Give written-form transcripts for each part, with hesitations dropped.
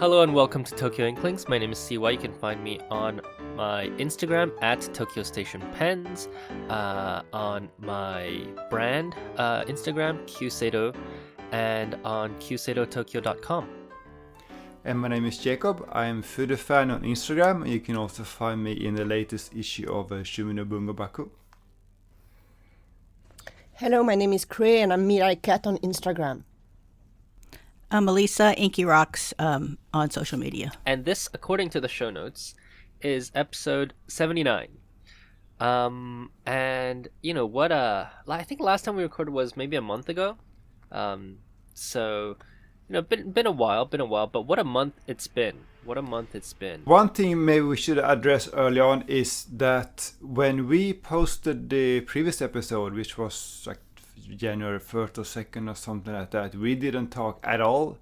Hello and welcome to Tokyo Inklings. My name is CY. You can find me on my Instagram at Tokyo Station Pens, on my brand Instagram, QSeido, and on qseidotokyo.com. And my name is Jacob. I'm food fan on Instagram. You can also find me in the latest issue of Shumi no Bungo Baku. Hello, my name is Cray and I'm Mirai Cat on Instagram. I'm Melissa, Inky Rocks on social media. And this, according to the show notes, is episode 79. And you know what? I think last time we recorded was maybe a month ago. So, you know, been a while. But what a month it's been. One thing maybe we should address early on is that when we posted the previous episode, which was like January 1st or 2nd or something like that, we didn't talk at all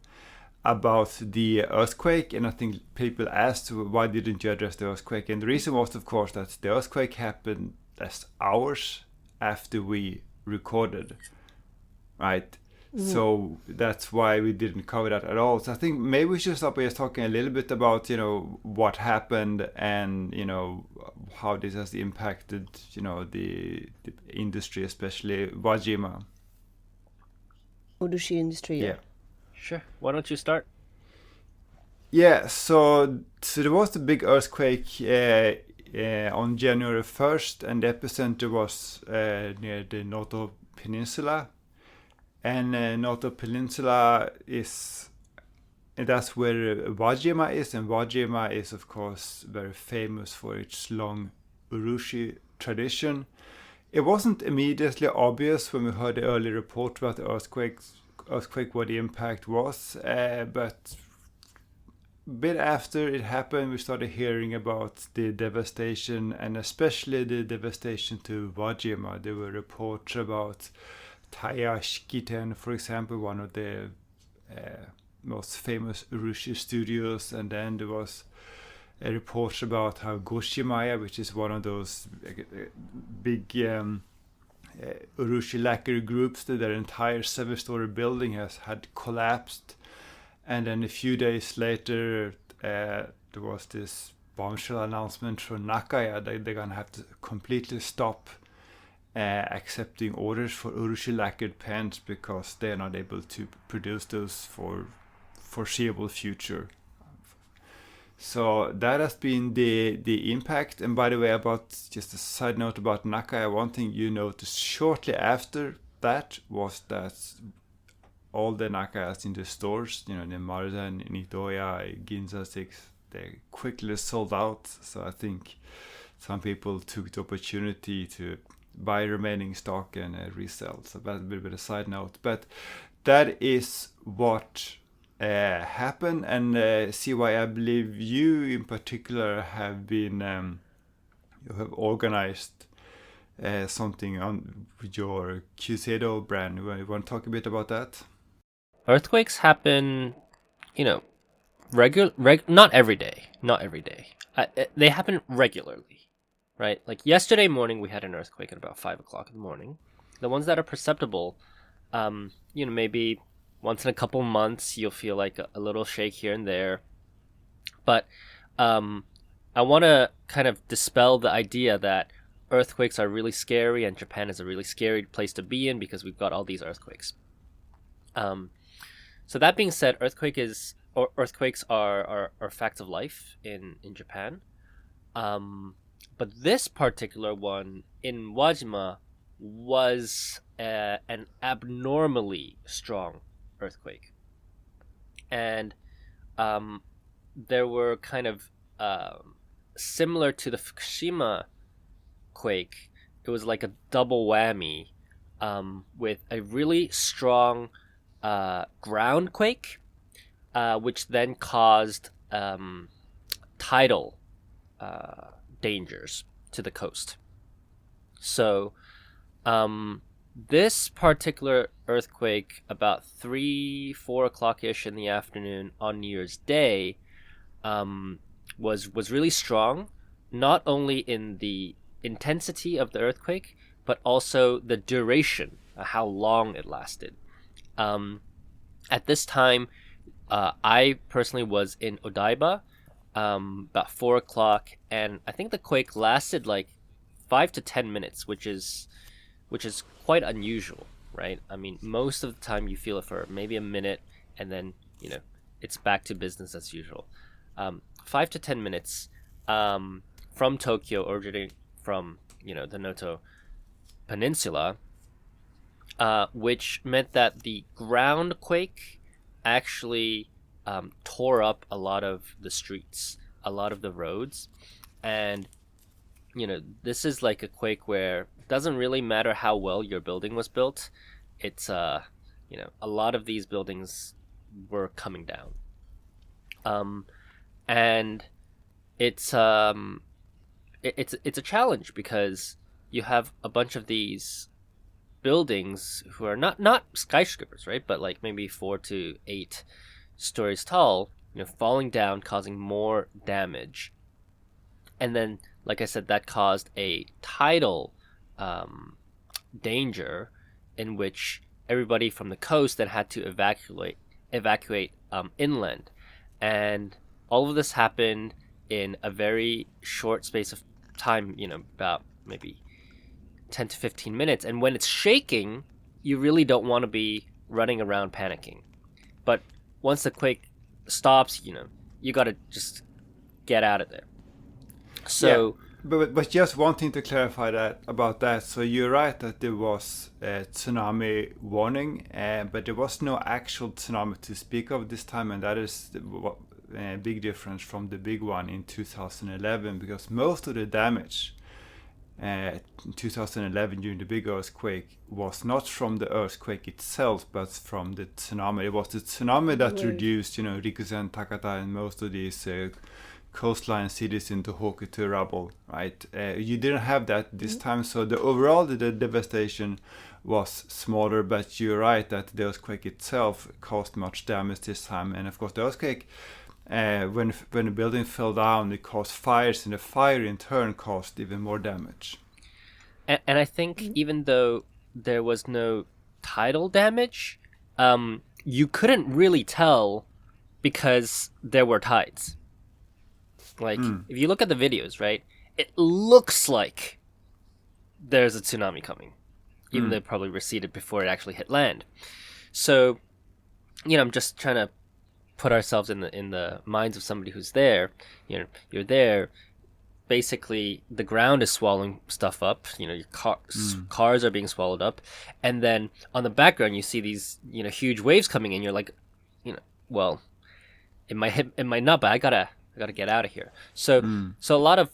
about the earthquake, and I think people asked why didn't you address the earthquake, and the reason was of course that the earthquake happened just hours after we recorded, right? So that's why we didn't cover that at all. So I think maybe we should start by just talking a little bit about, you know, what happened and, you know, how this has impacted, you know, the industry, especially Wajima. Urushi industry. Yeah. Sure. Why don't you start? Yeah, so there was the big earthquake on January 1st, and the epicenter was near the Noto Peninsula. And Noto Peninsula that's where Wajima is, and Wajima is of course very famous for its long urushi tradition. It wasn't immediately obvious when we heard the early report about the earthquake what the impact was, but a bit after it happened we started hearing about the devastation, and especially the devastation to Wajima. There were reports about Taya Shikiten, for example, one of the most famous urushi studios, and then there was a report about how Goshimaya, which is one of those big urushi lacquer groups, that their entire 7-story building had collapsed, and then a few days later there was this bombshell announcement from Nakaya that they're gonna have to completely stop accepting orders for urushi lacquered pens because they're not able to produce those for foreseeable future. So that has been the impact. And by the way, about just a side note about Nakaya, one thing you noticed shortly after that was that all the Nakayas in the stores, you know, the Maruzen, Nitoya, Ginza 6, they quickly sold out. So I think some people took the opportunity to buy remaining stock and resell. So that's a bit of a side note, but that is what happened. And CY, I believe you in particular have been you have organized something on your QSeido brand. You want to talk a bit about that? Earthquakes happen, you know, not every day. They happen regularly. Right, like yesterday morning we had an earthquake at about 5 o'clock in the morning. The ones that are perceptible, you know, maybe once in a couple months you'll feel like a little shake here and there. But I want to kind of dispel the idea that earthquakes are really scary and Japan is a really scary place to be in because we've got all these earthquakes. So that being said, earthquakes are facts of life in Japan. But this particular one in Wajima was an abnormally strong earthquake. And there were kind of similar to the Fukushima quake. It was like a double whammy with a really strong ground quake, which then caused tidal dangers to the coast. So this particular earthquake about 3-4 o'clock ish in the afternoon on New Year's Day was really strong, not only in the intensity of the earthquake but also the duration, how long it lasted. At this time I personally was in Odaiba about 4 o'clock, and I think the quake lasted like 5 to 10 minutes, which is quite unusual, right? I mean, most of the time you feel it for maybe a minute, and then it's back to business as usual. 5 to 10 minutes from Tokyo, originating from the Noto Peninsula, which meant that the ground quake actually tore up a lot of the streets, a lot of the roads, and this is like a quake where it doesn't really matter how well your building was built. It's a lot of these buildings were coming down, and it's a challenge because you have a bunch of these buildings who are not skyscrapers, right? But like maybe 4 to 8 stories tall, falling down, causing more damage. And then, like I said, that caused a tidal danger in which everybody from the coast then had to evacuate inland. And all of this happened in a very short space of time, about maybe 10 to 15 minutes. And when it's shaking, you really don't want to be running around panicking. But once the quake stops, you got to just get out of there. So, but just wanting to clarify about that. So you're right that there was a tsunami warning, but there was no actual tsunami to speak of this time, and that is a big difference from the big one in 2011, because most of the damage in 2011 during the big earthquake was not from the earthquake itself, but from the tsunami. It was the tsunami that reduced, Rikuzen, Takata, and most of these coastline cities into Hoku to rubble, right? You didn't have that this time, so the devastation was smaller, but you're right that the earthquake itself caused much damage this time. And of course the earthquake, when the building fell down, it caused fires, and the fire in turn caused even more damage. And I think even though there was no tidal damage, you couldn't really tell because there were tides. Like, if you look at the videos, right, it looks like there's a tsunami coming, even though it probably receded before it actually hit land. So, I'm just trying to put ourselves in the minds of somebody who's there. You're there. Basically, the ground is swallowing stuff up. Your cars are being swallowed up, and then on the background you see these huge waves coming in. You're like, well, it might hit, it might not, but I gotta get out of here. So a lot of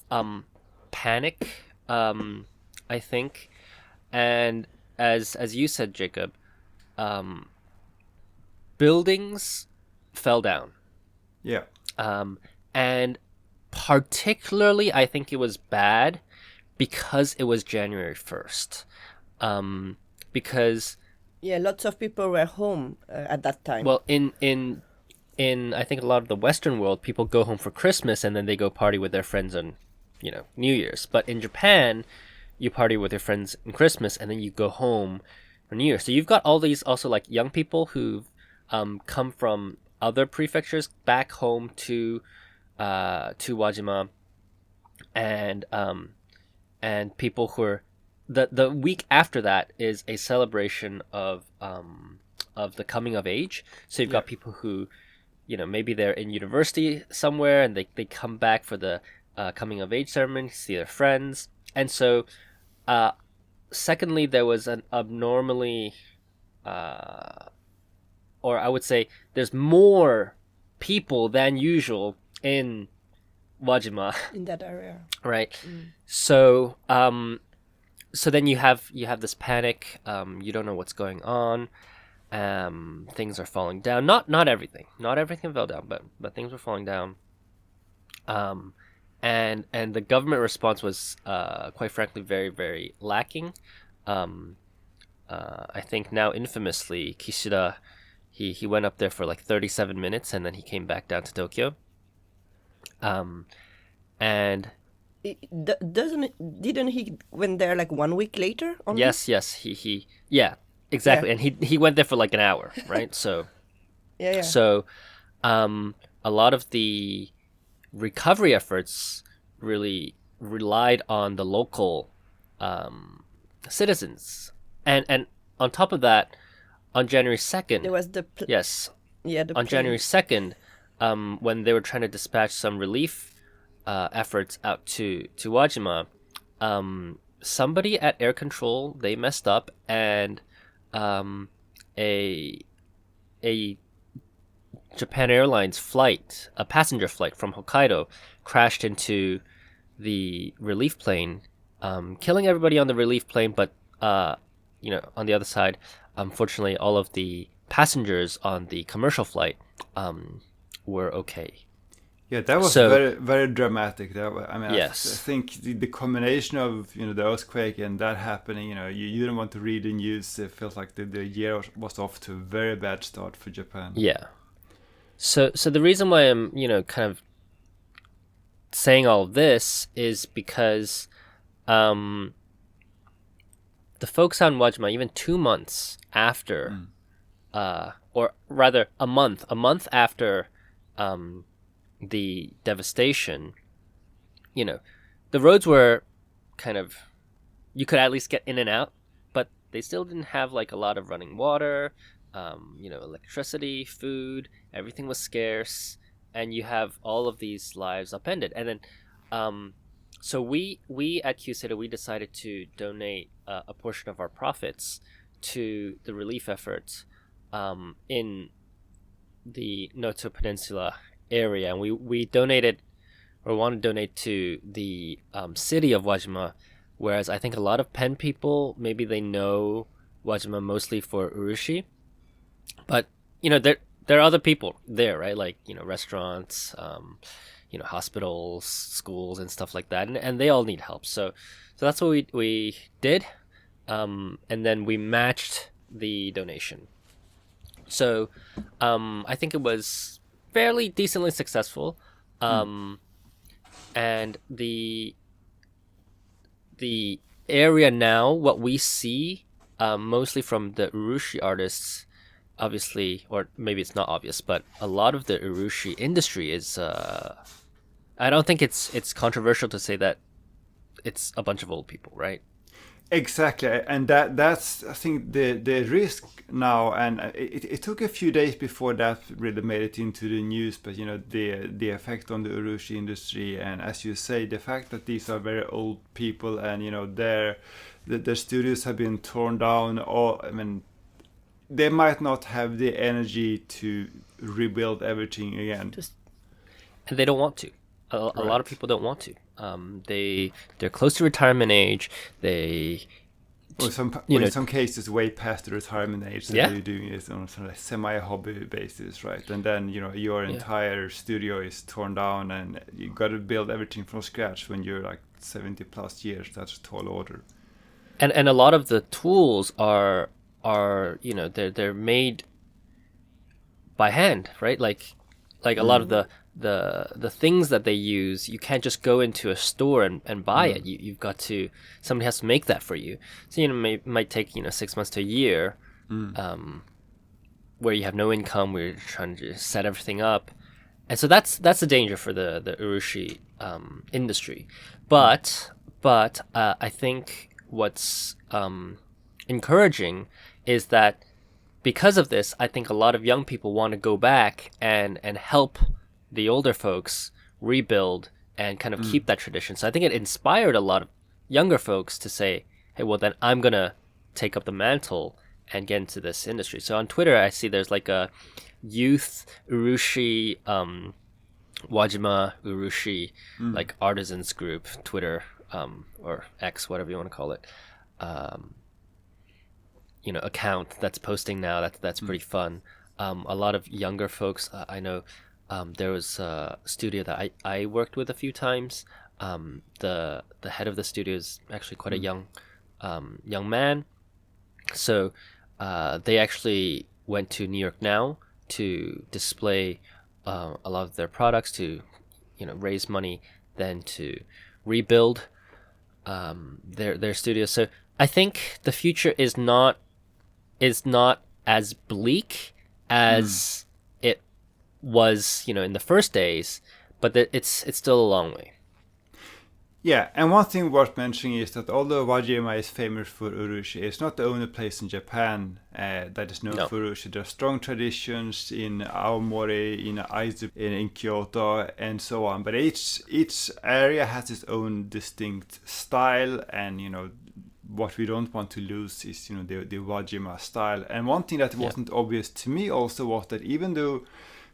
panic, I think, and as you said, Jacob, buildings fell down. Yeah. And particularly, I think it was bad because it was January 1st. Because lots of people were home at that time. Well, in I think a lot of the Western world, people go home for Christmas and then they go party with their friends on, New Year's. But in Japan, you party with your friends on Christmas and then you go home for New Year. So you've got all these also like young people who've come from other prefectures back home to Wajima, and people who are the week after that is a celebration of the coming of age. So you've got people who, maybe they're in university somewhere and they come back for the coming of age ceremony, see their friends. And so secondly, there was an abnormally or I would say there's more people than usual in Wajima. In that area. Right. So so then you have this panic, you don't know what's going on. Things are falling down. Not everything. Not everything fell down, but things were falling down. And the government response was quite frankly very, very lacking. I think now infamously Kishida, he went up there for like 37 minutes and then he came back down to Tokyo. And didn't he went there like 1 week later only? Yes, he yeah, exactly. Yeah. And he went there for like an hour, right? So yeah. So a lot of the recovery efforts really relied on the local citizens, and on top of that, on January 2nd, There was yes, the on January 2nd, when they were trying to dispatch some relief efforts out to Wajima, somebody at air control, they messed up, and a Japan Airlines flight, a passenger flight from Hokkaido, crashed into the relief plane, killing everybody on the relief plane, but on the other side, unfortunately, all of the passengers on the commercial flight were okay. Yeah, that was So- very, very dramatic. I mean, Yes. I think the combination of the earthquake and that happening, you don't want to read the news. It feels like the year was off to a very bad start for Japan. Yeah. So the reason why I'm, kind of saying all of this is because the folks on Wajima, even 2 months after, or rather a month after the devastation, the roads were kind of, you could at least get in and out, but they still didn't have like a lot of running water, electricity, food, everything was scarce, and you have all of these lives upended. And then, so we at QCITA, we decided to donate a portion of our profits to the relief efforts in the Noto Peninsula area, and we donated, or want to donate to the city of Wajima, whereas I think a lot of Penn people, maybe they know Wajima mostly for urushi, but there are other people there, right? Like restaurants, hospitals, schools, and stuff like that, and they all need help. So that's what we did, and then we matched the donation. So I think it was fairly decently successful, and the area now, what we see mostly from the urushi artists, obviously, or maybe it's not obvious, but a lot of the urushi industry is I don't think it's controversial to say that it's a bunch of old people, right? Exactly, and that's I think the risk now, and it took a few days before that really made it into the news. But the effect on the urushi industry, and as you say, the fact that these are very old people, and their studios have been torn down. Or they might not have the energy to rebuild everything again. And they don't want to. A lot of people don't want to. They're close to retirement age. Or in some cases, way past the retirement age, so Yeah. you're doing it on sort of semi-hobby basis, right? And then your entire studio is torn down, and you got to build everything from scratch when you're like 70 plus years. That's a tall order. And a lot of the tools are they're made by hand, right? Like a lot of the things that they use, you can't just go into a store and buy it. You've got to, somebody has to make that for you. So it might take 6 months to a year, where you have no income, where you're trying to just set everything up, and so that's the danger for the urushi industry. But I think what's encouraging is that because of this, I think a lot of young people want to go back and help the older folks rebuild and kind of keep that tradition. So I think it inspired a lot of younger folks to say, hey, well, then I'm going to take up the mantle and get into this industry. So on Twitter, I see there's like a youth urushi, Wajima urushi, like artisans group, Twitter, or X, whatever you want to call it, account that's posting now. That's pretty fun. A lot of younger folks, I know. There was a studio that I worked with a few times. The head of the studio is actually quite a young man. So they actually went to New York Now to display a lot of their products, to raise money, then to rebuild their studio. So I think the future is not as bleak as it was, in the first days, but it's still a long way. Yeah, and one thing worth mentioning is that although Wajima is famous for urushi, it's not the only place in Japan that is known for urushi. There are strong traditions in Aomori, in Aizu, in Kyoto, and so on. But each area has its own distinct style, and what we don't want to lose is the Wajima style. And one thing that wasn't obvious to me also was that even though,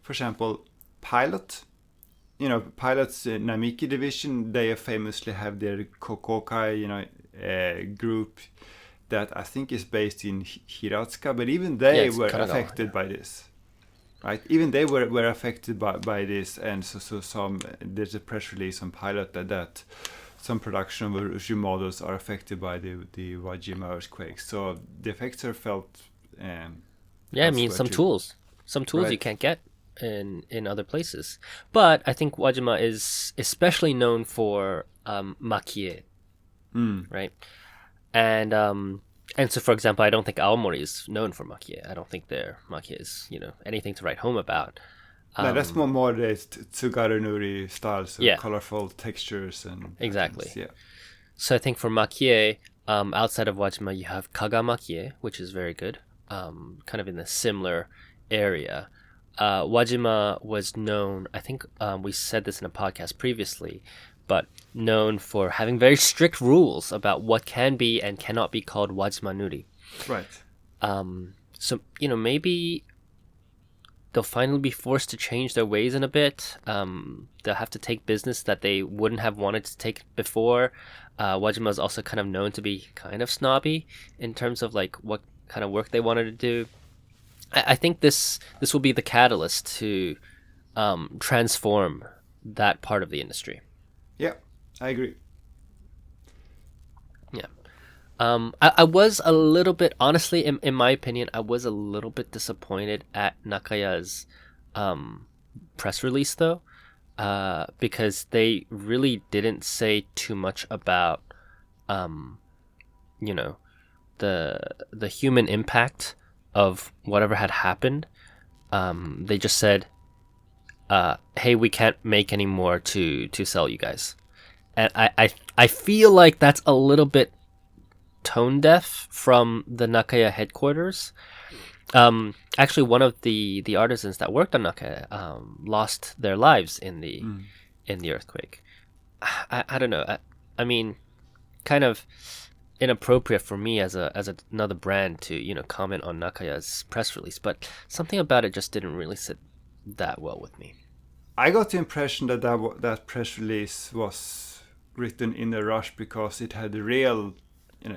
for example, Pilot's Namiki division, they famously have their Kokokai, group that I think is based in Hiratsuka, but even they were affected by this, right? Even they were affected by this, and so there's a press release on Pilot that some production of urushi models are affected by the Wajima earthquake. So the effects are felt. Some tools right. You can't get in other places. But I think Wajima is especially known for makie, right? And so, for example, I don't think Aomori is known for makie. I don't think their makie is anything to write home about. No, that's more the Tsugaru Nuri style, so colorful textures and exactly. Patterns, yeah. So I think for makie, outside of Wajima, you have Kaga makie, which is very good, kind of in a similar area. Wajima was known, I think we said this in a podcast previously, but known for having very strict rules about what can be and cannot be called Wajima Nuri. Right. So, maybe they'll finally be forced to change their ways in a bit. They'll have to take business that they wouldn't have wanted to take before. Wajima is also kind of known to be kind of snobby in terms of like what kind of work they wanted to do. I think this will be the catalyst to transform that part of the industry. Yeah, I agree. Yeah. I was a little bit, honestly, in my opinion, I was a little bit disappointed at Nakaya's press release, though, because they really didn't say too much about, the human impact of whatever had happened. They just said, hey, we can't make any more to sell you guys. And I feel like that's a little bit tone deaf from the Nakaya headquarters. Actually, one of the artisans that worked on Nakaya lost their lives in the earthquake. I don't know. I mean, kind of inappropriate for me as another brand to comment on Nakaya's press release, but something about it just didn't really sit that well with me. I got the impression that press release was written in a rush because it had it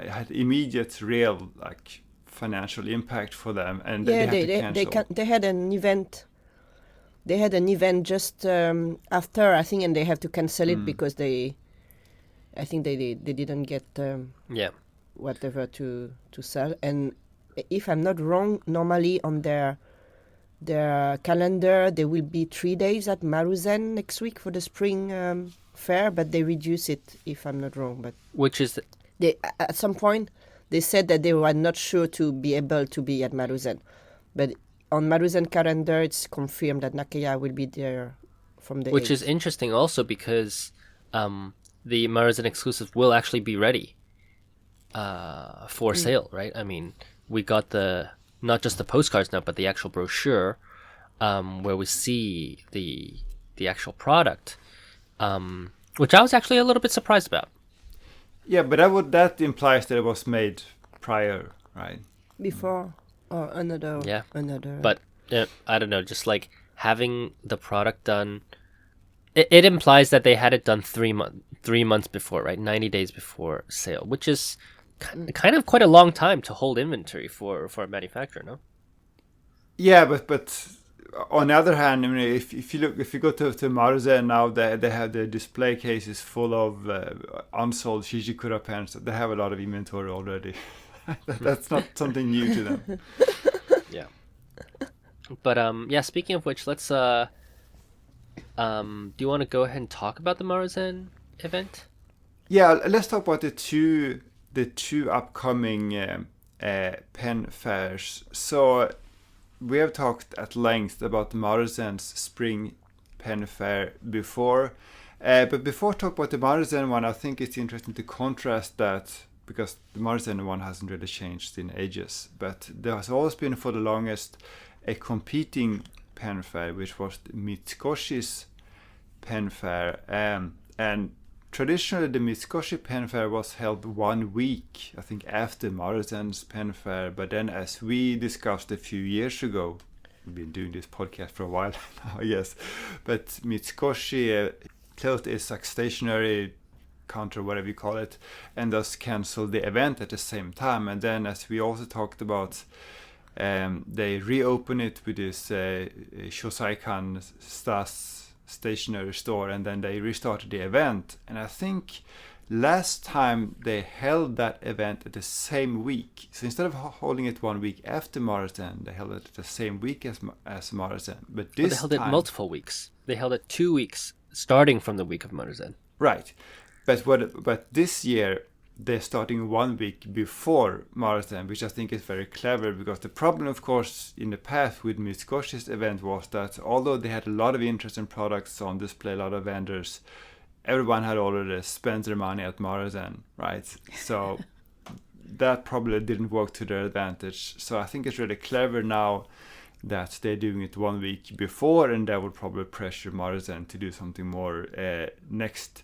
had immediate real like financial impact for them, and they had to cancel. They had an event. They had an event just after, I think, and they have to cancel it because I think they didn't get whatever to sell. And if I'm not wrong, normally on their calendar there will be 3 days at Maruzen next week for the spring fair, but they reduce it if I'm not wrong. But which is they at some point they said that they were not sure to be able to be at Maruzen, but on Maruzen calendar it's confirmed that Nakaya will be there from the 8th. Which is interesting also because the Maruzen exclusive will actually be ready for sale, right? I mean, we got not just the postcards now, but the actual brochure where we see the actual product, which I was actually a little bit surprised about. Yeah, but that implies that it was made prior, right? Before or another. Yeah. But I don't know, just like having the product done, it implies that they had it done 3 months before, right? 90 days before sale, which is kind of quite a long time to hold inventory for a manufacturer, no? Yeah, but on the other hand, I mean, if you go to Maruzen now, they have the display cases full of unsold Shijikura pens. They have a lot of inventory already. That's not something new to them. Yeah. But speaking of which, let's do you want to go ahead and talk about the Maruzen event? Yeah, let's talk about the two upcoming pen fairs. So we have talked at length about the Maruzen's spring pen fair before. But before talk about the Maruzen one, I think it's interesting to contrast that, because the Maruzen one hasn't really changed in ages. But there has always been for the longest a competing pen fair, which was Mitsukoshi's pen fair. And traditionally the Mitsukoshi pen fair was held 1 week, I think, after Maruzen's pen fair. But then, as we discussed a few years ago, we've been doing this podcast for a while now, I guess, but Mitsukoshi closed its stationary counter, whatever you call it, and thus canceled the event at the same time. And then, as we also talked about, they reopened it with this Shosaikan Stas stationery store, and then they restarted the event. And I think last time they held that event at the same week. So instead of holding it 1 week after Maruzen, they held it the same week as Maruzen. But this they held it multiple weeks. They held it 2 weeks, starting from the week of Maruzen. Right. But this year, they're starting 1 week before Maruzen, which I think is very clever, because the problem, of course, in the past with Mitsukoshi's event was that although they had a lot of interesting products on display, a lot of vendors, everyone had already spent their money at Maruzen, right? So that probably didn't work to their advantage. So I think it's really clever now that they're doing it 1 week before, and that would probably pressure Maruzen to do something more next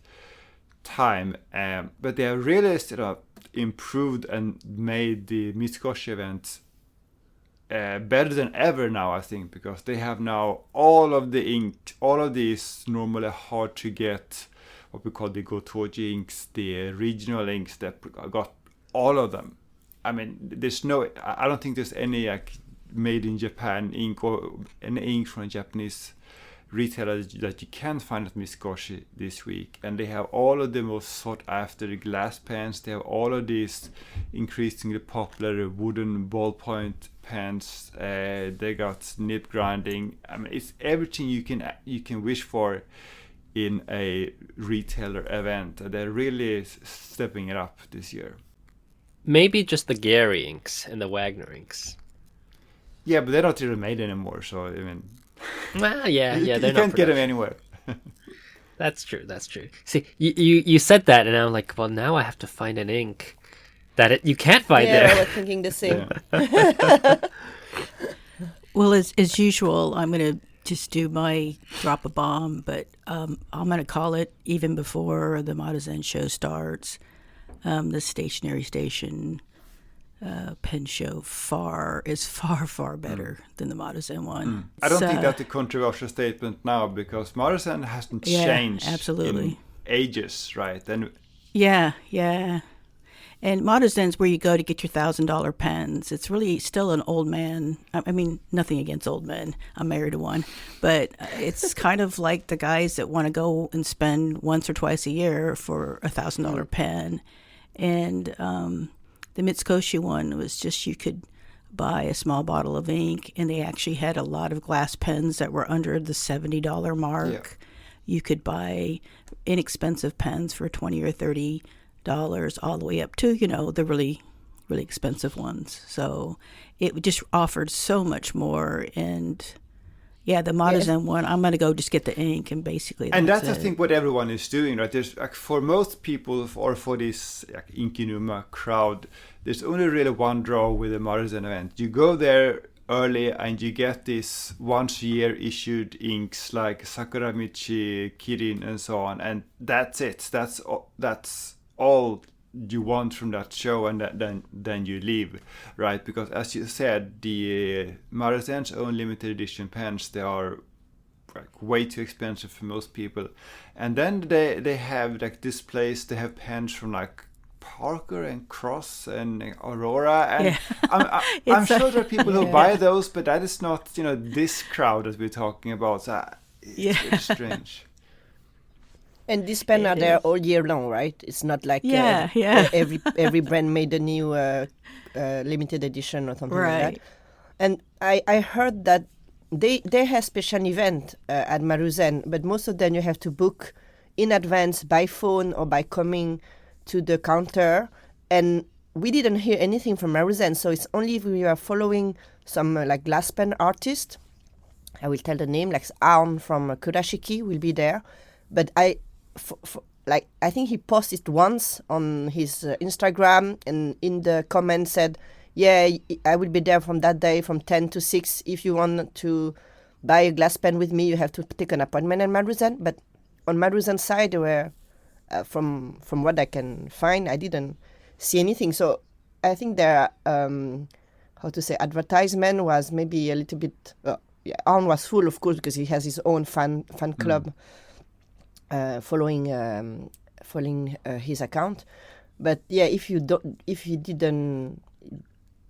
time. But they have really improved and made the Mitsukoshi event better than ever now, I think, because they have now all of the ink, all of these normally hard to get, what we call the Gotoji inks, the regional inks, that got all of them. I mean, I don't think there's any made in Japan ink or any ink from a Japanese retailer that you can find at Mitsukoshi this week. And they have all of the most sought after glass pens. They have all of these increasingly popular wooden ballpoint pens. They got nib grinding. I mean, it's everything you can wish for in a retailer event. They're really stepping it up this year. Maybe just the Gary inks and the Wagner inks. Yeah, but they're not really made anymore, so I mean... Well, yeah, they're you not can't get them anywhere. That's true. See, you said that, and I'm like, well, now I have to find an ink that you can't find there. Yeah, I was thinking the same. Yeah. Well, as usual, I'm going to just do my drop a bomb, but I'm going to call it even before the Maruzen show starts. The stationary station pen show is far better than the Maruzen one. I don't think that's a controversial statement now, because Maruzen hasn't changed absolutely. in ages, right? And yeah. And Maruzen's where you go to get your $1,000 pens. It's really still an old man. I mean, nothing against old men. I'm married to one. But it's kind of like the guys that want to go and spend once or twice a year for a $1,000 pen. And the Mitsukoshi one was just, you could buy a small bottle of ink, and they actually had a lot of glass pens that were under the $70 mark. Yeah. You could buy inexpensive pens for $20 or $30 all the way up to, the really, really expensive ones. So it just offered so much more. And yeah, the Maruzen one, I'm going to go just get the ink, and basically that's I think, what everyone is doing, right? There's for most people, or for this Inkinuma crowd, there's only really one draw with the Maruzen event. You go there early and you get this once a year issued inks like Sakuramichi, Kirin, and so on, and that's it. That's all you want from that show, and then you leave, right? Because as you said, the Maruzen's own limited edition pens, they are way too expensive for most people. And then they have displays. They have pens from Parker and Cross and Aurora, and I'm sure there are people who buy those, but that is not this crowd that we're talking about. So it's really strange. And these pens are there all year long, right? It's not like every brand made a new limited edition or something like that. And I heard that they have special event at Maruzen, but most of them you have to book in advance by phone or by coming to the counter. And we didn't hear anything from Maruzen, so it's only if we are following some like glass pen artist. I will tell the name, like Arn from Kurashiki will be there, but I think he posted once on his Instagram, and in the comments said, yeah, I will be there from that day from 10 to 6. If you want to buy a glass pen with me, you have to take an appointment at Maruzen. But on Maruzen's side, there were, from what I can find, I didn't see anything. So I think their, advertisement was maybe a little bit, Arn was full, of course, because he has his own fan club following his account. But yeah, if you didn't,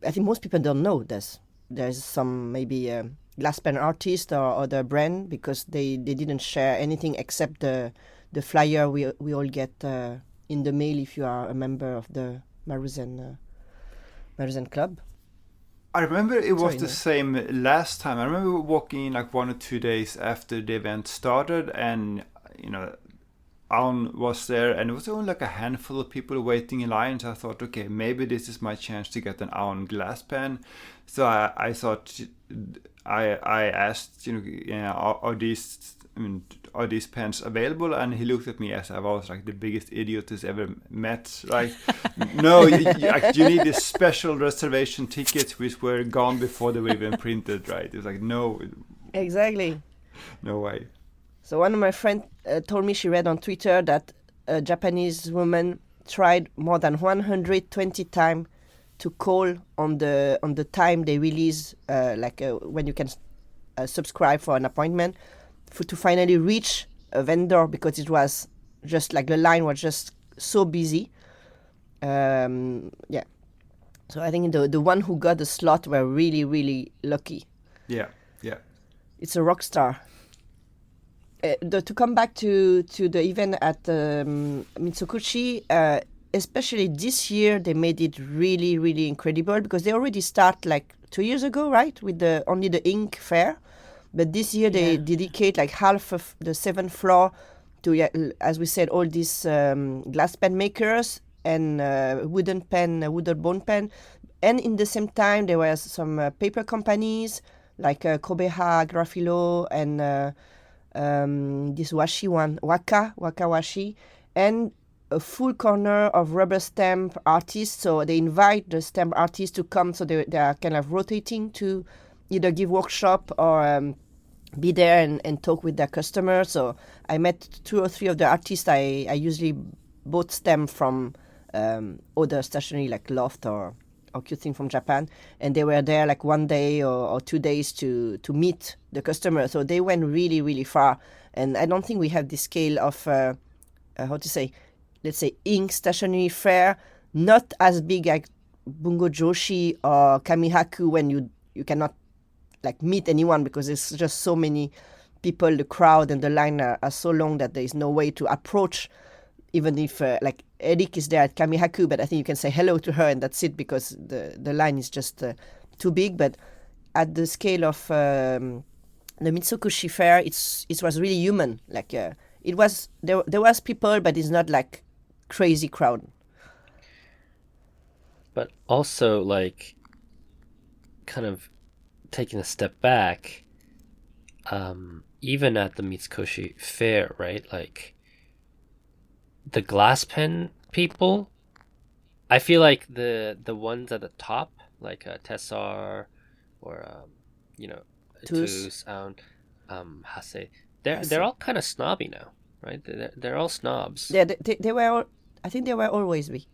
I think most people don't know there's some maybe glass pen artist or other brand, because they didn't share anything except the flyer we all get in the mail if you are a member of the Maruzen club. I remember it was the same last time. I remember walking in like 1 or 2 days after the event started, and Aun was there, and it was only like a handful of people waiting in line. So I thought, okay, maybe this is my chance to get an Aun glass pen. So I thought, I asked, are these pens available? And he looked at me as I was like the biggest idiot he's ever met. Like, no, you need this special reservation tickets which were gone before they were even printed, right? It's like, no. Exactly. No way. So one of my friends told me she read on Twitter that a Japanese woman tried more than 120 times to call on the time they release, when you can subscribe for an appointment, to finally reach a vendor, because it was just like the line was just so busy. So I think the one who got the slot were really, really lucky. Yeah. It's a rock star. To come back to the event at Mitsukushi, especially this year, they made it really, really incredible, because they already start like 2 years ago, right, with only the ink fair. But this year they dedicate like half of the 7th floor to, as we said, all these glass pen makers and wooden bone pen. And in the same time, there were some paper companies like Kobeha, Grafilo, and this washi one, Waka Washi, and a full corner of rubber stamp artists. So they invite the stamp artists to come, so they are kind of rotating to either give workshop or be there and talk with their customers. So I met 2 or 3 of the artists I usually bought stamp from other stationery like Loft or Cute Thing from Japan, and they were there like 1 day or 2 days to meet the customer. So they went really, really far, and I don't think we have the scale of let's say ink stationery fair, not as big like Bungo Joshi or Kamihaku, when you cannot like meet anyone because there's just so many people, the crowd and the line are so long that there is no way to approach, even if like Eric is there at Kamihaku, but I think you can say hello to her and that's it, because the line is just too big. But at the scale of the Mitsukushi fair, it was really human. Like it was there was people, but it's not like crazy crowd. But also, like, kind of taking a step back, even at the Mitsukoshi fair, right? Like, the glass pen people, I feel like the ones at the top, like Tessar or Tus, Hase, they're all kind of snobby now, right? They're all snobs. Yeah, they were all, I think they were always be.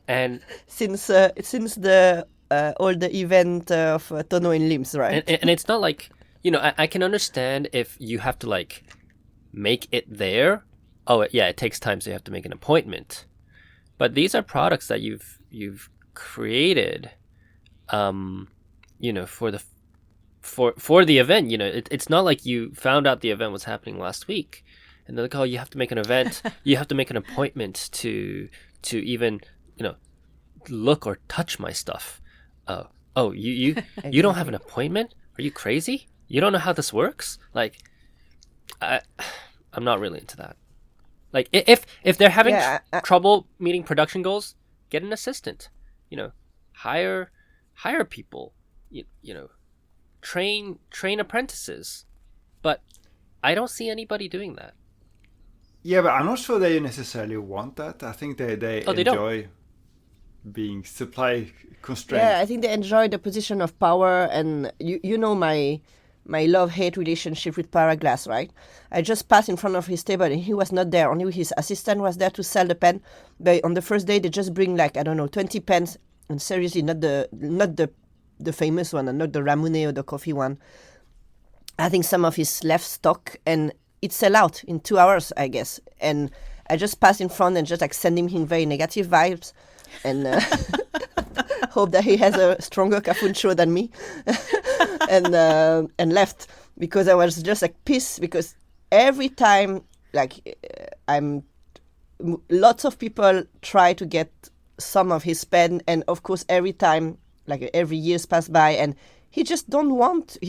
And since the all the event of Tono and Limbs, right? And it's not like, I can understand if you have to like make it there. Oh yeah, it takes time, so you have to make an appointment. But these are products that you've created, for the event. It's not like you found out the event was happening last week, and they're like, oh, you have to make an event, you have to make an appointment to even look or touch my stuff. Oh, you you don't have an appointment? Are you crazy? You don't know how this works? Like, I'm not really into that. Like, if they're having trouble meeting production goals, get an assistant, hire people, train apprentices. But I don't see anybody doing that. Yeah, but I'm not sure they necessarily want that. I think they enjoy being supply constrained. Yeah, I think they enjoy the position of power, and you know my love-hate relationship with Paraglass, right? I just passed in front of his table and he was not there. Only his assistant was there to sell the pen. But on the first day, they just bring 20 pens, and seriously, not the famous one, and not the Ramune or the coffee one. I think some of his left stock, and it sell out in 2 hours, I guess. And I just passed in front and just sending him very negative vibes, and hope that he has a stronger Cafuncho than me, and left, because I was just pissed, because every time lots of people try to get some of his pen, and of course every time every years pass by and he just doesn't want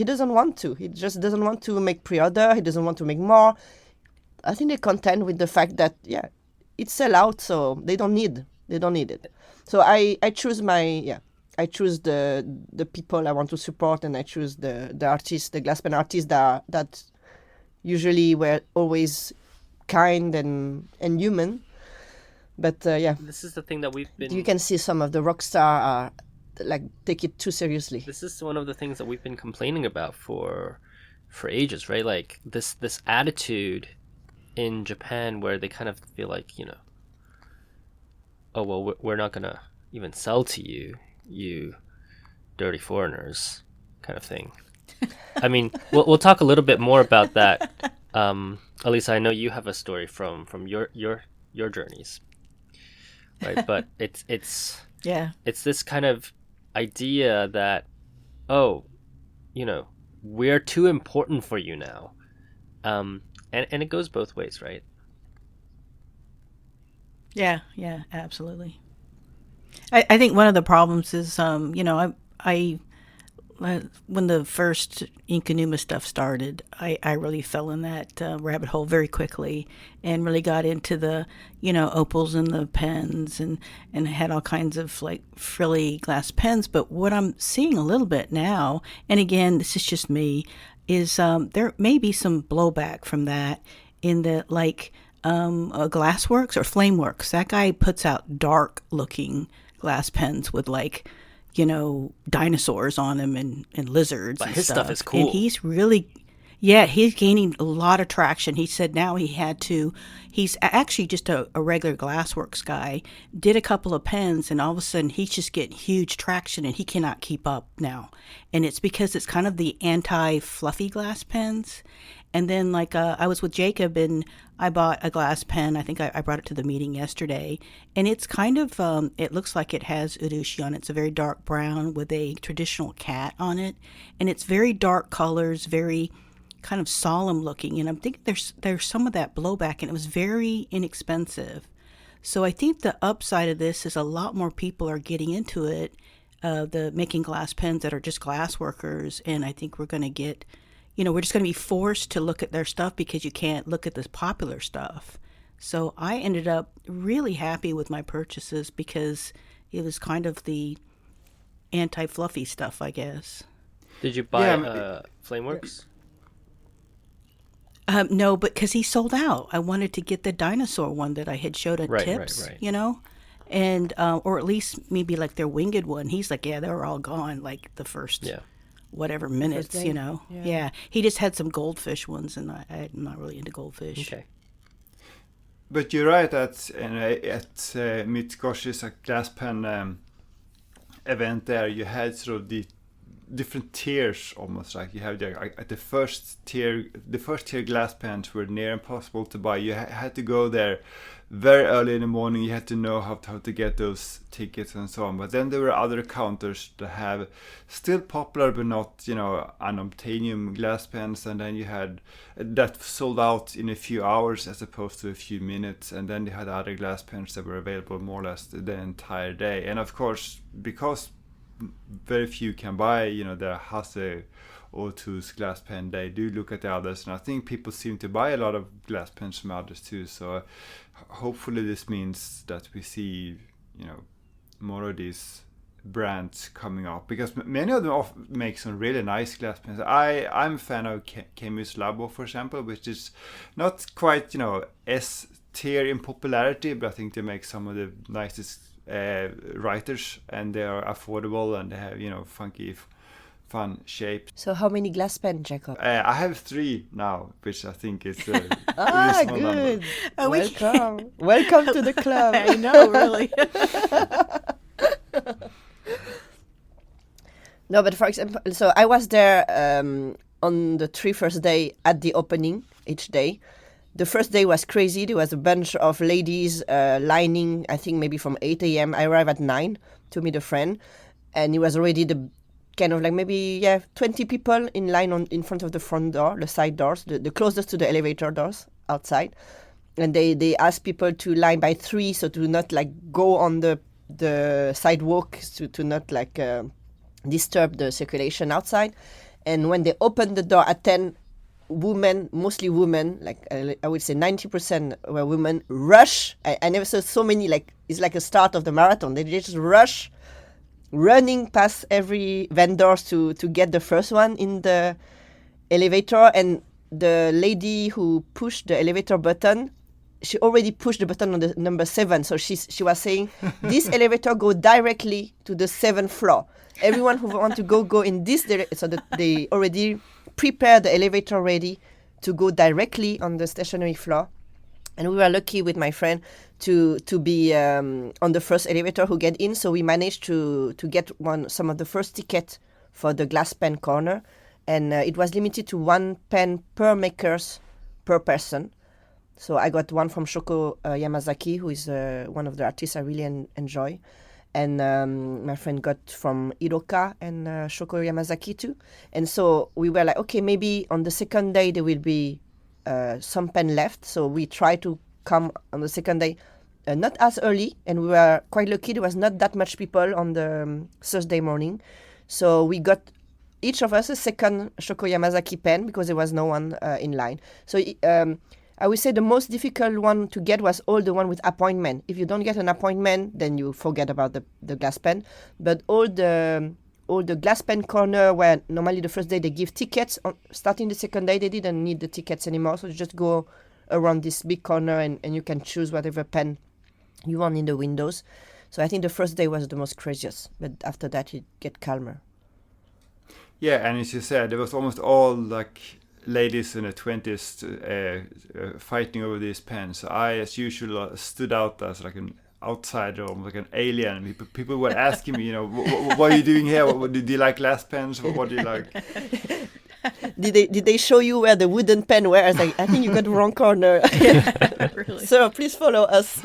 to. He just doesn't want to make pre-order. He doesn't want to make more. I think they're content with the fact that it's sell out, so they don't need it. So I choose I choose the people I want to support, and I choose the artists, the glass pen artists that usually were always kind and human. But this is the thing that we've been. You can see some of the rock star take it too seriously. This is one of the things that we've been complaining about for ages, right? Like this attitude in Japan where they kind of feel like, oh well, we're not gonna even sell to you, you dirty foreigners, kind of thing. I mean, we'll talk a little bit more about that. Elisa, I know you have a story from your journeys, right? But it's this kind of idea that, we're too important for you now, and it goes both ways, right? Yeah, absolutely. I think one of the problems is, I when the first Inkanuma stuff started, I really fell in that rabbit hole very quickly, and really got into the, opals and the pens, and had all kinds of frilly glass pens. But what I'm seeing a little bit now, and again, this is just me, is there may be some blowback from that in the Glassworks or Flameworks. That guy puts out dark looking glass pens with dinosaurs on them and lizards. But and his stuff is cool. And he's really, he's gaining a lot of traction. He said now he's actually just a regular Glassworks guy, did a couple of pens, and all of a sudden he's just getting huge traction, and he cannot keep up now. And it's because it's kind of the anti-fluffy glass pens. And then I was with Jacob, and I bought a glass pen. I think I brought it to the meeting yesterday. And it's kind of, it looks like it has urushi on it. It's a very dark brown with a traditional cat on it. And it's very dark colors, very kind of solemn looking. And I'm thinking there's some of that blowback, and it was very inexpensive. So I think the upside of this is a lot more people are getting into it, the making glass pens that are just glass workers. And I think we're going to get... we're just going to be forced to look at their stuff because you can't look at this popular stuff. So I ended up really happy with my purchases because it was kind of the anti-fluffy stuff, I guess. Did you buy Flameworks? No, but because he sold out. I wanted to get the dinosaur one that I had showed at Tips, right. And or at least maybe their winged one. He's like, yeah, they were all gone the first... Yeah. Whatever minutes, Yeah. He just had some goldfish ones, and I'm not really into goldfish. Okay. But you're right at Mitsukoshi's glass pen event there, you had sort of the different tiers almost. You have the first tier glass pens were near impossible to buy. You had to go there very early in the morning. You had to know how to get those tickets and so on. But then there were other counters that have still popular but not unobtainium glass pens, and then you had that sold out in a few hours as opposed to a few minutes. And then you had other glass pens that were available more or less the entire day. And of course, because very few can buy the Hase O2's glass pen, they do look at the others, and I think people seem to buy a lot of glass pens from others too. So hopefully this means that we see more of these brands coming up, because many of them make some really nice glass pens. I'm a fan of Camus Labo, for example, which is not quite, S tier in popularity, but I think they make some of the nicest writers, and they are affordable, and they have funky, fun shapes. So how many glass pen, Jacob? I have 3 now, which I think is a good. Welcome to the club. I know, really. No, but for example, so I was there on the 3 first day at the opening each day. The first day was crazy. There was a bunch of ladies lining, I think maybe from 8 a.m. I arrived at 9 to meet a friend, and it was already the kind of like maybe 20 people in line in front of the front door, the side doors, the closest to the elevator doors outside. And they asked people to line by 3, so to not like go on the sidewalk, to not like disturb the circulation outside. And when they opened the door at 10, women, mostly women, like I would say 90% were women, rush. I never saw so many, like it's like a start of the marathon. They just rush, running past every vendors to get the first one in the elevator. And the lady who pushed the elevator button, she already pushed the button on the number 7. So she was saying, this elevator go directly to the 7th floor. Everyone who want to go in this direction, so that they already prepare the elevator ready to go directly on the stationary floor. And we were lucky with my friend to be on the first elevator who get in. So we managed to get some of the first ticket for the glass pen corner. And it was limited to 1 pen per makers per person. So I got one from Shoko Yamazaki, who is one of the artists I really enjoy. And my friend got from Iroka and Shoko Yamazaki too. And so we were like, okay, maybe on the second day there will be some pen left. So we tried to come on the second day, not as early. And we were quite lucky. There was not that much people on the Thursday morning. So we got each of us a second Shoko Yamazaki pen because there was no one in line. So I would say the most difficult one to get was all the one with appointment. If you don't get an appointment, then you forget about the glass pen. But all the glass pen corner where normally the first day they give tickets, starting the second day they didn't need the tickets anymore. So you just go around this big corner and you can choose whatever pen you want in the windows. So I think the first day was the most craziest, but after that it get calmer. Yeah, and as you said, there was almost all like ladies in the 20s fighting over these pens. I, as usual, stood out as like an outsider, almost like an alien. People were asking me, what are you doing here? Do you like glass pens? What do you like? Did they show you where the wooden pen were? I was like, I think you got the wrong corner. Really? So please follow us.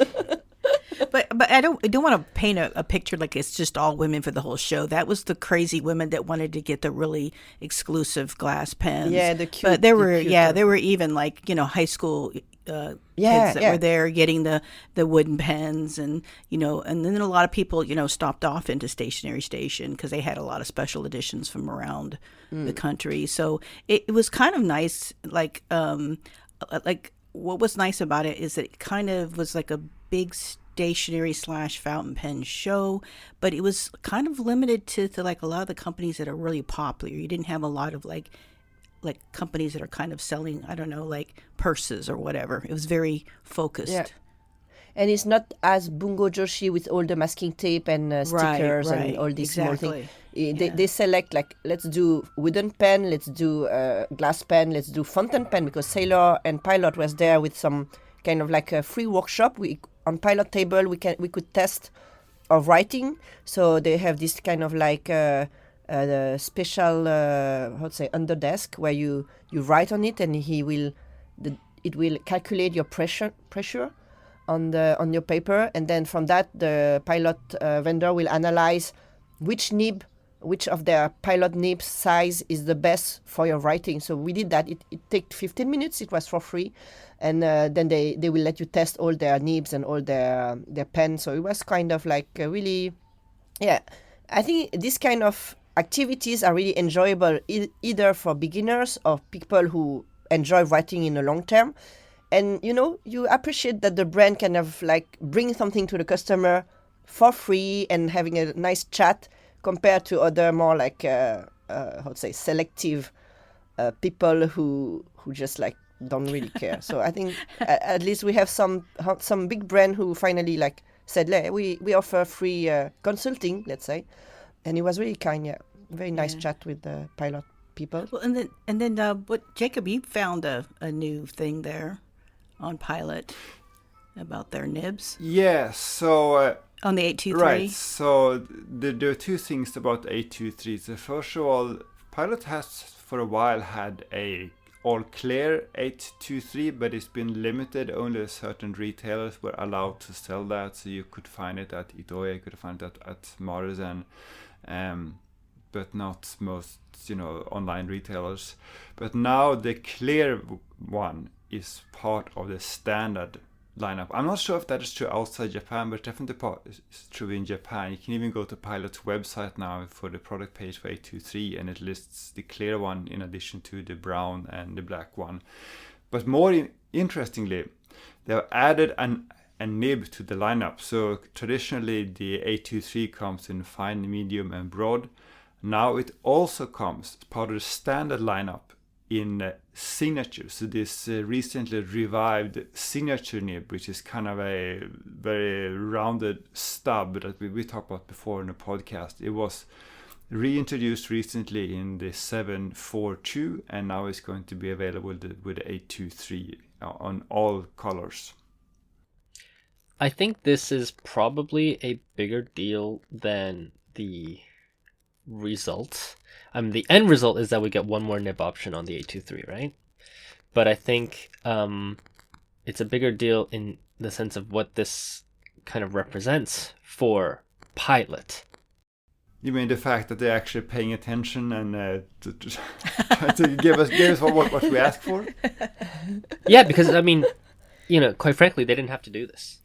But I don't want to paint a picture like it's just all women for the whole show. That was the crazy women that wanted to get the really exclusive glass pens. Yeah, the cute. But there were even like high school kids that were there getting the wooden pens, and and then a lot of people stopped off into Stationery Station because they had a lot of special editions from around the country. So it was kind of nice. Like what was nice about it is that it kind of was like a big stationery / fountain pen show, but it was kind of limited to like a lot of the companies that are really popular. You didn't have a lot of like companies that are kind of selling, I don't know, like purses or whatever. It was very focused. Yeah. And it's not as Bungo Joshi with all the masking tape and stickers and all these small things. They select like, let's do wooden pen, let's do glass pen, let's do fountain pen, because Sailor and Pilot was there with some kind of like a free workshop. On Pilot table we could test our writing. So they have this kind of like the special under desk where you write on it, and it will calculate your pressure on your paper, and then from that the Pilot vendor will analyze which of their Pilot nib size is the best for your writing. So we did that. It took 15 minutes. It was for free. And then they will let you test all their nibs and all their pens. So it was kind of like really, I think this kind of activities are really enjoyable either for beginners or people who enjoy writing in the long term. And, you appreciate that the brand kind of like bring something to the customer for free and having a nice chat compared to other more like how to say selective people who just like don't really care. So I think at least we have some big brand who finally like said, we offer free consulting, let's say, and it was really kind. Yeah, very nice chat with the pilot people. Well, and then what, Jacob, you found a new thing there on Pilot about their nibs. Yes, so on the 823. Right. So there are two things about 823. So first of all, Pilot has for a while had a all clear 823, but it's been limited. Only certain retailers were allowed to sell that. So you could find it at Itoya, you could find it at Morrison, but not most online retailers. But now the clear one is part of the standard lineup. I'm not sure if that is true outside Japan, but definitely it's true in Japan. You can even go to Pilot's website now for the product page for 823, and it lists the clear one in addition to the brown and the black one. But more interestingly, they have added a nib to the lineup. So traditionally the 823 comes in fine, medium and broad. Now it also comes as part of the standard lineup in signature. So this recently revived signature nib, which is kind of a very rounded stub that we talked about before in the podcast. It was reintroduced recently in the 742, and now it's going to be available with the 823 on all colors. I think this is probably a bigger deal than the result. The end result is that we get one more nib option on the 823, right? But I think it's a bigger deal in the sense of what this kind of represents for Pilot. You mean the fact that they're actually paying attention and to give us what we asked for? Yeah, because quite frankly, they didn't have to do this.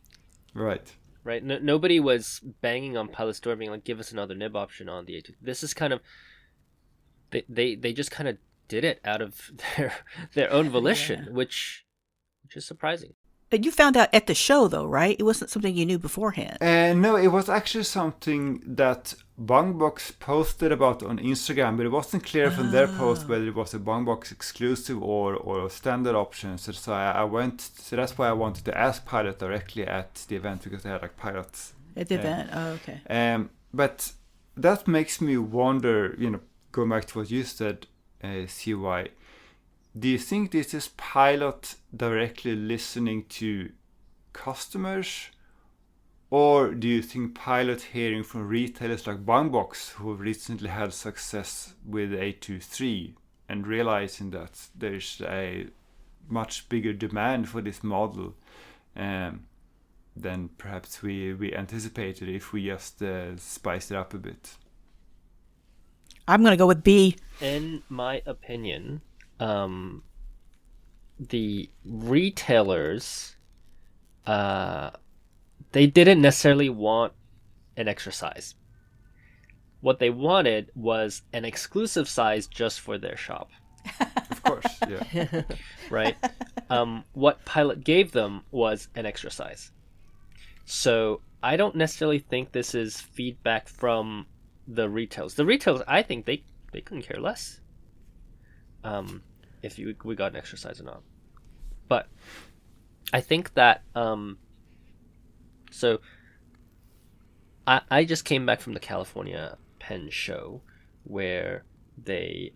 Right. Right. Nobody was banging on Pilot's door being like, give us another nib option on the 823. This is kind of they just kind of did it out of their own volition, which is surprising. But you found out at the show, though, right? It wasn't something you knew beforehand. No, it was actually something that Bungbox posted about on Instagram, but it wasn't clear from their post whether it was a Bungbox exclusive or a standard option. So that's why I wanted to ask Pilot directly at the event, because they had like pilots at the event. Oh, okay. But that makes me wonder, going back to what you said, CY, do you think this is Pilot directly listening to customers, or do you think Pilot hearing from retailers like Bungbox, who have recently had success with 823, and realizing that there's a much bigger demand for this model than perhaps we anticipated if we just spiced it up a bit? I'm going to go with B. In my opinion, the retailers, they didn't necessarily want an extra size. What they wanted was an exclusive size just for their shop. Of course, yeah. Right? What Pilot gave them was an extra size. So I don't necessarily think this is feedback from the retailers. The retailers, I think they couldn't care less if we got an extra size or not. But I think that so I just came back from the California Pen Show where they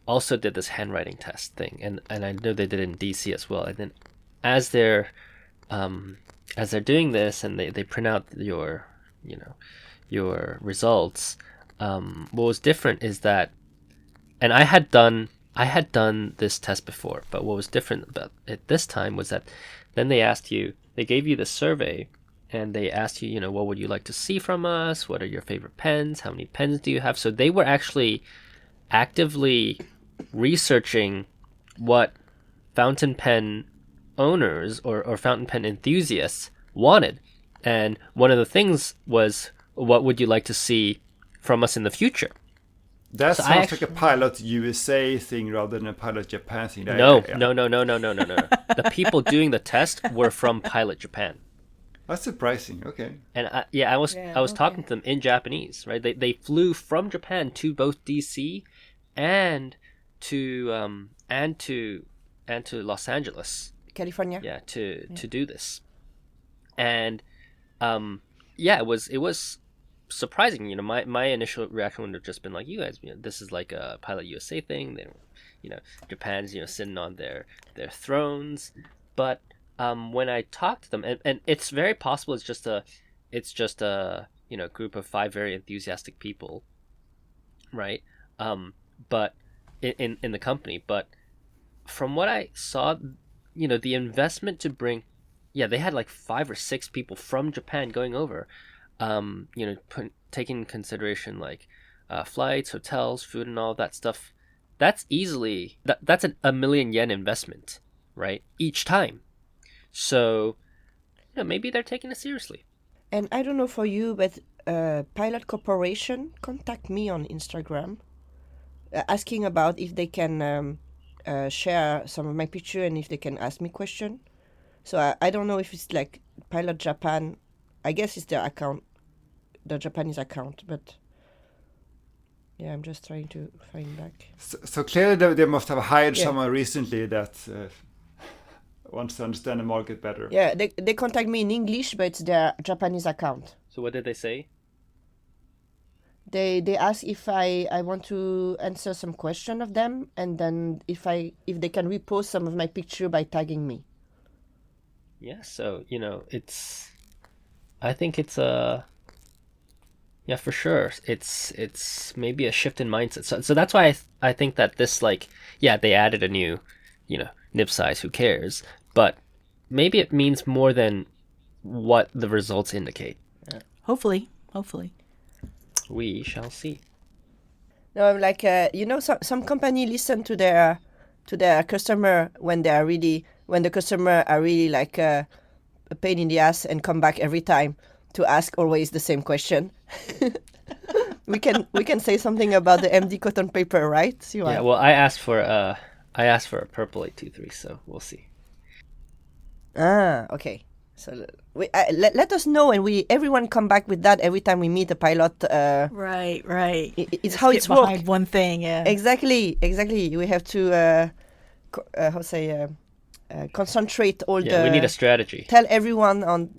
also did this handwriting test thing, and I know they did it in DC as well. And then as they're doing this and they print out your results, what was different is that, and I had done this test before, but what was different about it this time was that then they gave you the survey, and they asked you, what would you like to see from us? What are your favorite pens? How many pens do you have? So they were actually actively researching what fountain pen owners or fountain pen enthusiasts wanted. And one of the things was, what would you like to see from us in the future? That So sounds like a Pilot USA thing rather than a Pilot Japan thing. No. The people doing the test were from Pilot Japan. That's surprising. Okay. And I was talking to them in Japanese, right? They flew from Japan to both DC and to Los Angeles, California. Yeah, to do this. And it was surprising. You know, my initial reaction would have just been like, you guys, this is like a Pilot USA thing. They, Japan's sitting on their thrones, but when I talked to them, and it's very possible it's just a group of 5 very enthusiastic people, right? But in the company, but from what I saw, the investment to bring, they had like 5 or 6 people from Japan going over, taking in consideration like flights, hotels, food, and all that stuff. That's easily that's a million yen investment, right? Each time. So, maybe they're taking it seriously. And I don't know for you, but Pilot Corporation contact me on Instagram, asking about if they can share some of my picture and if they can ask me question. So I don't know if it's like Pilot Japan. I guess it's their account, the Japanese account, but I'm just trying to find back. So clearly they must have hired someone recently that wants to understand the market better. Yeah, they contact me in English, but it's their Japanese account. So what did they say? They ask if I want to answer some question of them, and then if they can repost some of my picture by tagging me. Yeah, so I think it's for sure. It's maybe a shift in mindset. So that's why I think that this they added a new, nib size. Who cares? But maybe it means more than what the results indicate. Hopefully. We shall see. No, I'm like some company listen to their customer when the customer are really like a pain in the ass and come back every time to ask always the same question. we can say something about the MD cotton paper, right? Yeah. Well, I asked for a purple 823, so we'll see. Okay. So let us know, and everyone come back with that every time we meet a pilot. Right. It's how it's work. Behind one thing, yeah. Exactly. We have to concentrate all the. Yeah, we need a strategy. Tell everyone on.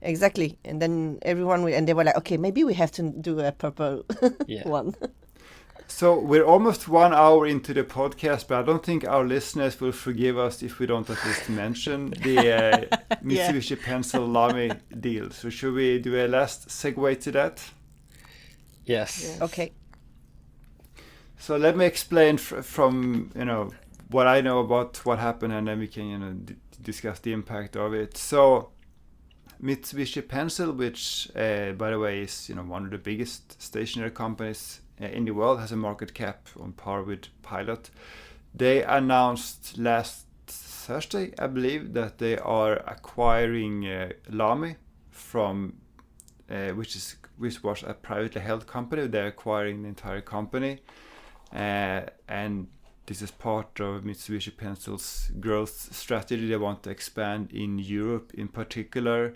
Exactly, and then everyone and they were like, okay, maybe we have to do a purple one. So we're almost 1 hour into the podcast, but I don't think our listeners will forgive us if we don't at least mention the Mitsubishi Pencil Lamy deal. So should we do a last segue to that? Yes. Okay. So let me explain from what I know about what happened, and then we can discuss the impact of it. So Mitsubishi Pencil, which by the way is one of the biggest stationery companies in the world, has a market cap on par with Pilot. They announced last Thursday, I believe, that they are acquiring Lamy from which was a privately held company. They're acquiring the entire company, and this is part of Mitsubishi Pencil's growth strategy. They want to expand in Europe in particular,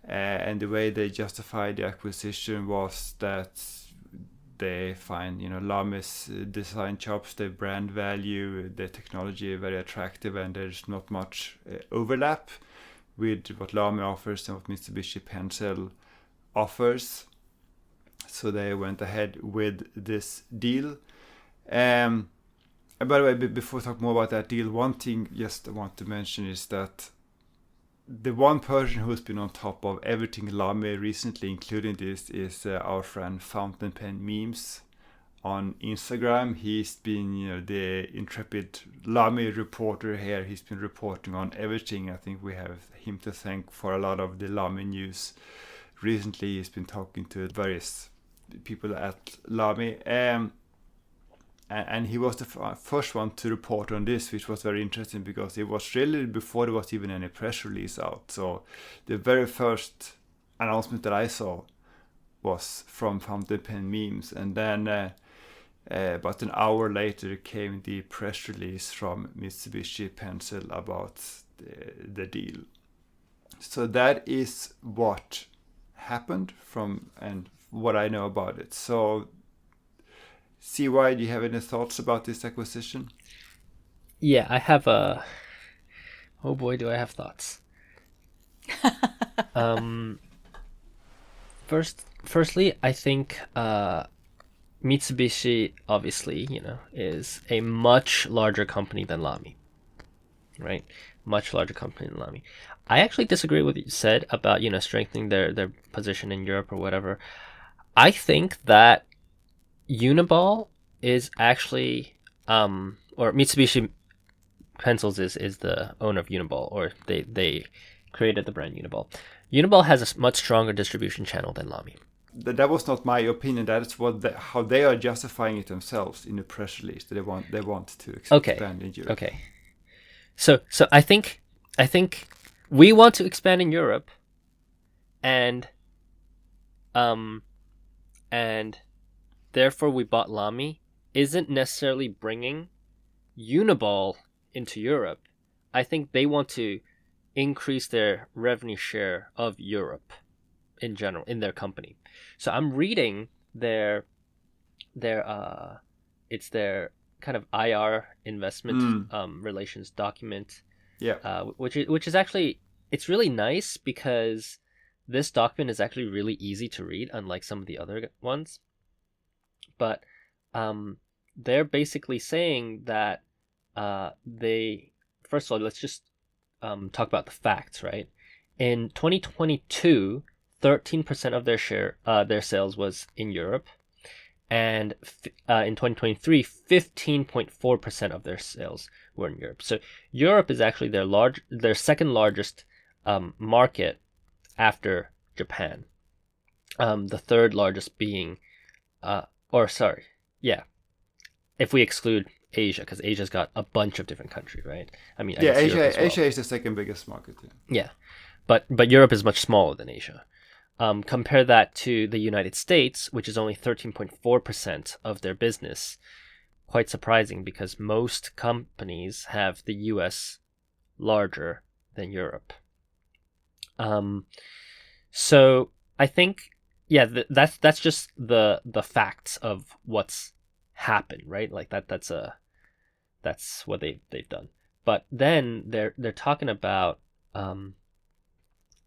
and the way they justified the acquisition was that they find Lamy's design chops, their brand value, their technology very attractive, and there's not much overlap with what Lamy offers and what Mitsubishi Pencil offers. So they went ahead with this deal. And by the way, before we talk more about that deal, one thing just I want to mention is that the one person who's been on top of everything Lamy recently, including this, is our friend Fountain Pen Memes on Instagram. He's been, the intrepid Lamy reporter here. He's been reporting on everything. I think we have him to thank for a lot of the Lamy news. Recently, he's been talking to various people at Lamy. And he was the first one to report on this, which was very interesting because it was really before there was even any press release out. So the very first announcement that I saw was from Fountain Pen Memes. And then But an hour later came the press release from Mitsubishi Pencil about the deal. So that is what happened and what I know about it. So, CY, do you have any thoughts about this acquisition? Yeah, I have a. Oh boy, do I have thoughts. Firstly, I think Mitsubishi, obviously, is a much larger company than Lamy, right? Much larger company than Lamy. I actually disagree with what you said about, strengthening their position in Europe or whatever. I think that Uniball is actually, or Mitsubishi Pencils is the owner of Uniball, or they created the brand Uniball. Uniball has a much stronger distribution channel than Lamy. That was not my opinion. That is how they are justifying it themselves in the press release. That they want to expand in Europe. Okay. So I think we want to expand in Europe, and therefore we bought Lamy isn't necessarily bringing Uniball into Europe. I think they want to increase their revenue share of Europe in general in their company. So I'm reading their it's their kind of IR investment relations document. Yeah. Which is actually, it's really nice because this document is actually really easy to read, unlike some of the other ones. But they're basically saying that they, first of all, let's just talk about the facts, right? In 2022, 13% of their sales was in Europe, and in 2023, 15.4% of their sales were in Europe. So Europe is actually their second largest market after Japan. The third largest being, if we exclude Asia, because Asia's got a bunch of different countries, right? I mean, yeah, Asia is the second biggest market. Yeah, but Europe is much smaller than Asia. Compare that to the United States, which is only 13.4% of their business. Quite surprising, because most companies have the US larger than Europe. So I think, that's just the facts of what's happened, right? Like that's what they've done. But then they're talking about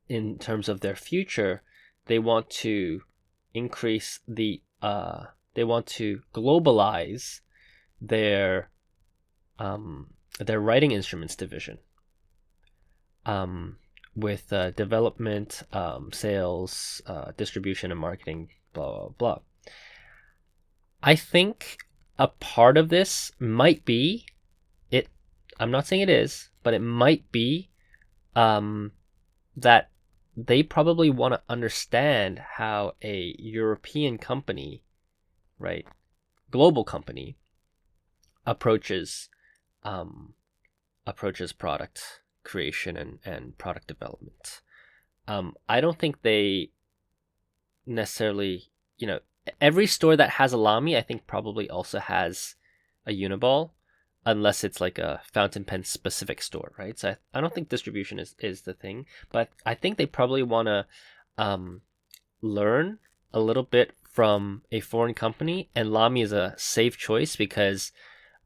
in terms of their future, they want to increase they want to globalize their writing instruments division, with development, sales, distribution, and marketing, blah blah blah. I think a part of this might be it. I'm not saying it is, but it might be that they probably want to understand how a European company, right, global company, approaches product creation and product development. I don't think they necessarily, every store that has a Lamy, I think probably also has a Uniball, unless it's like a fountain pen specific store, right? So I don't think distribution is the thing, but I think they probably want to learn a little bit from a foreign company, and Lamy is a safe choice because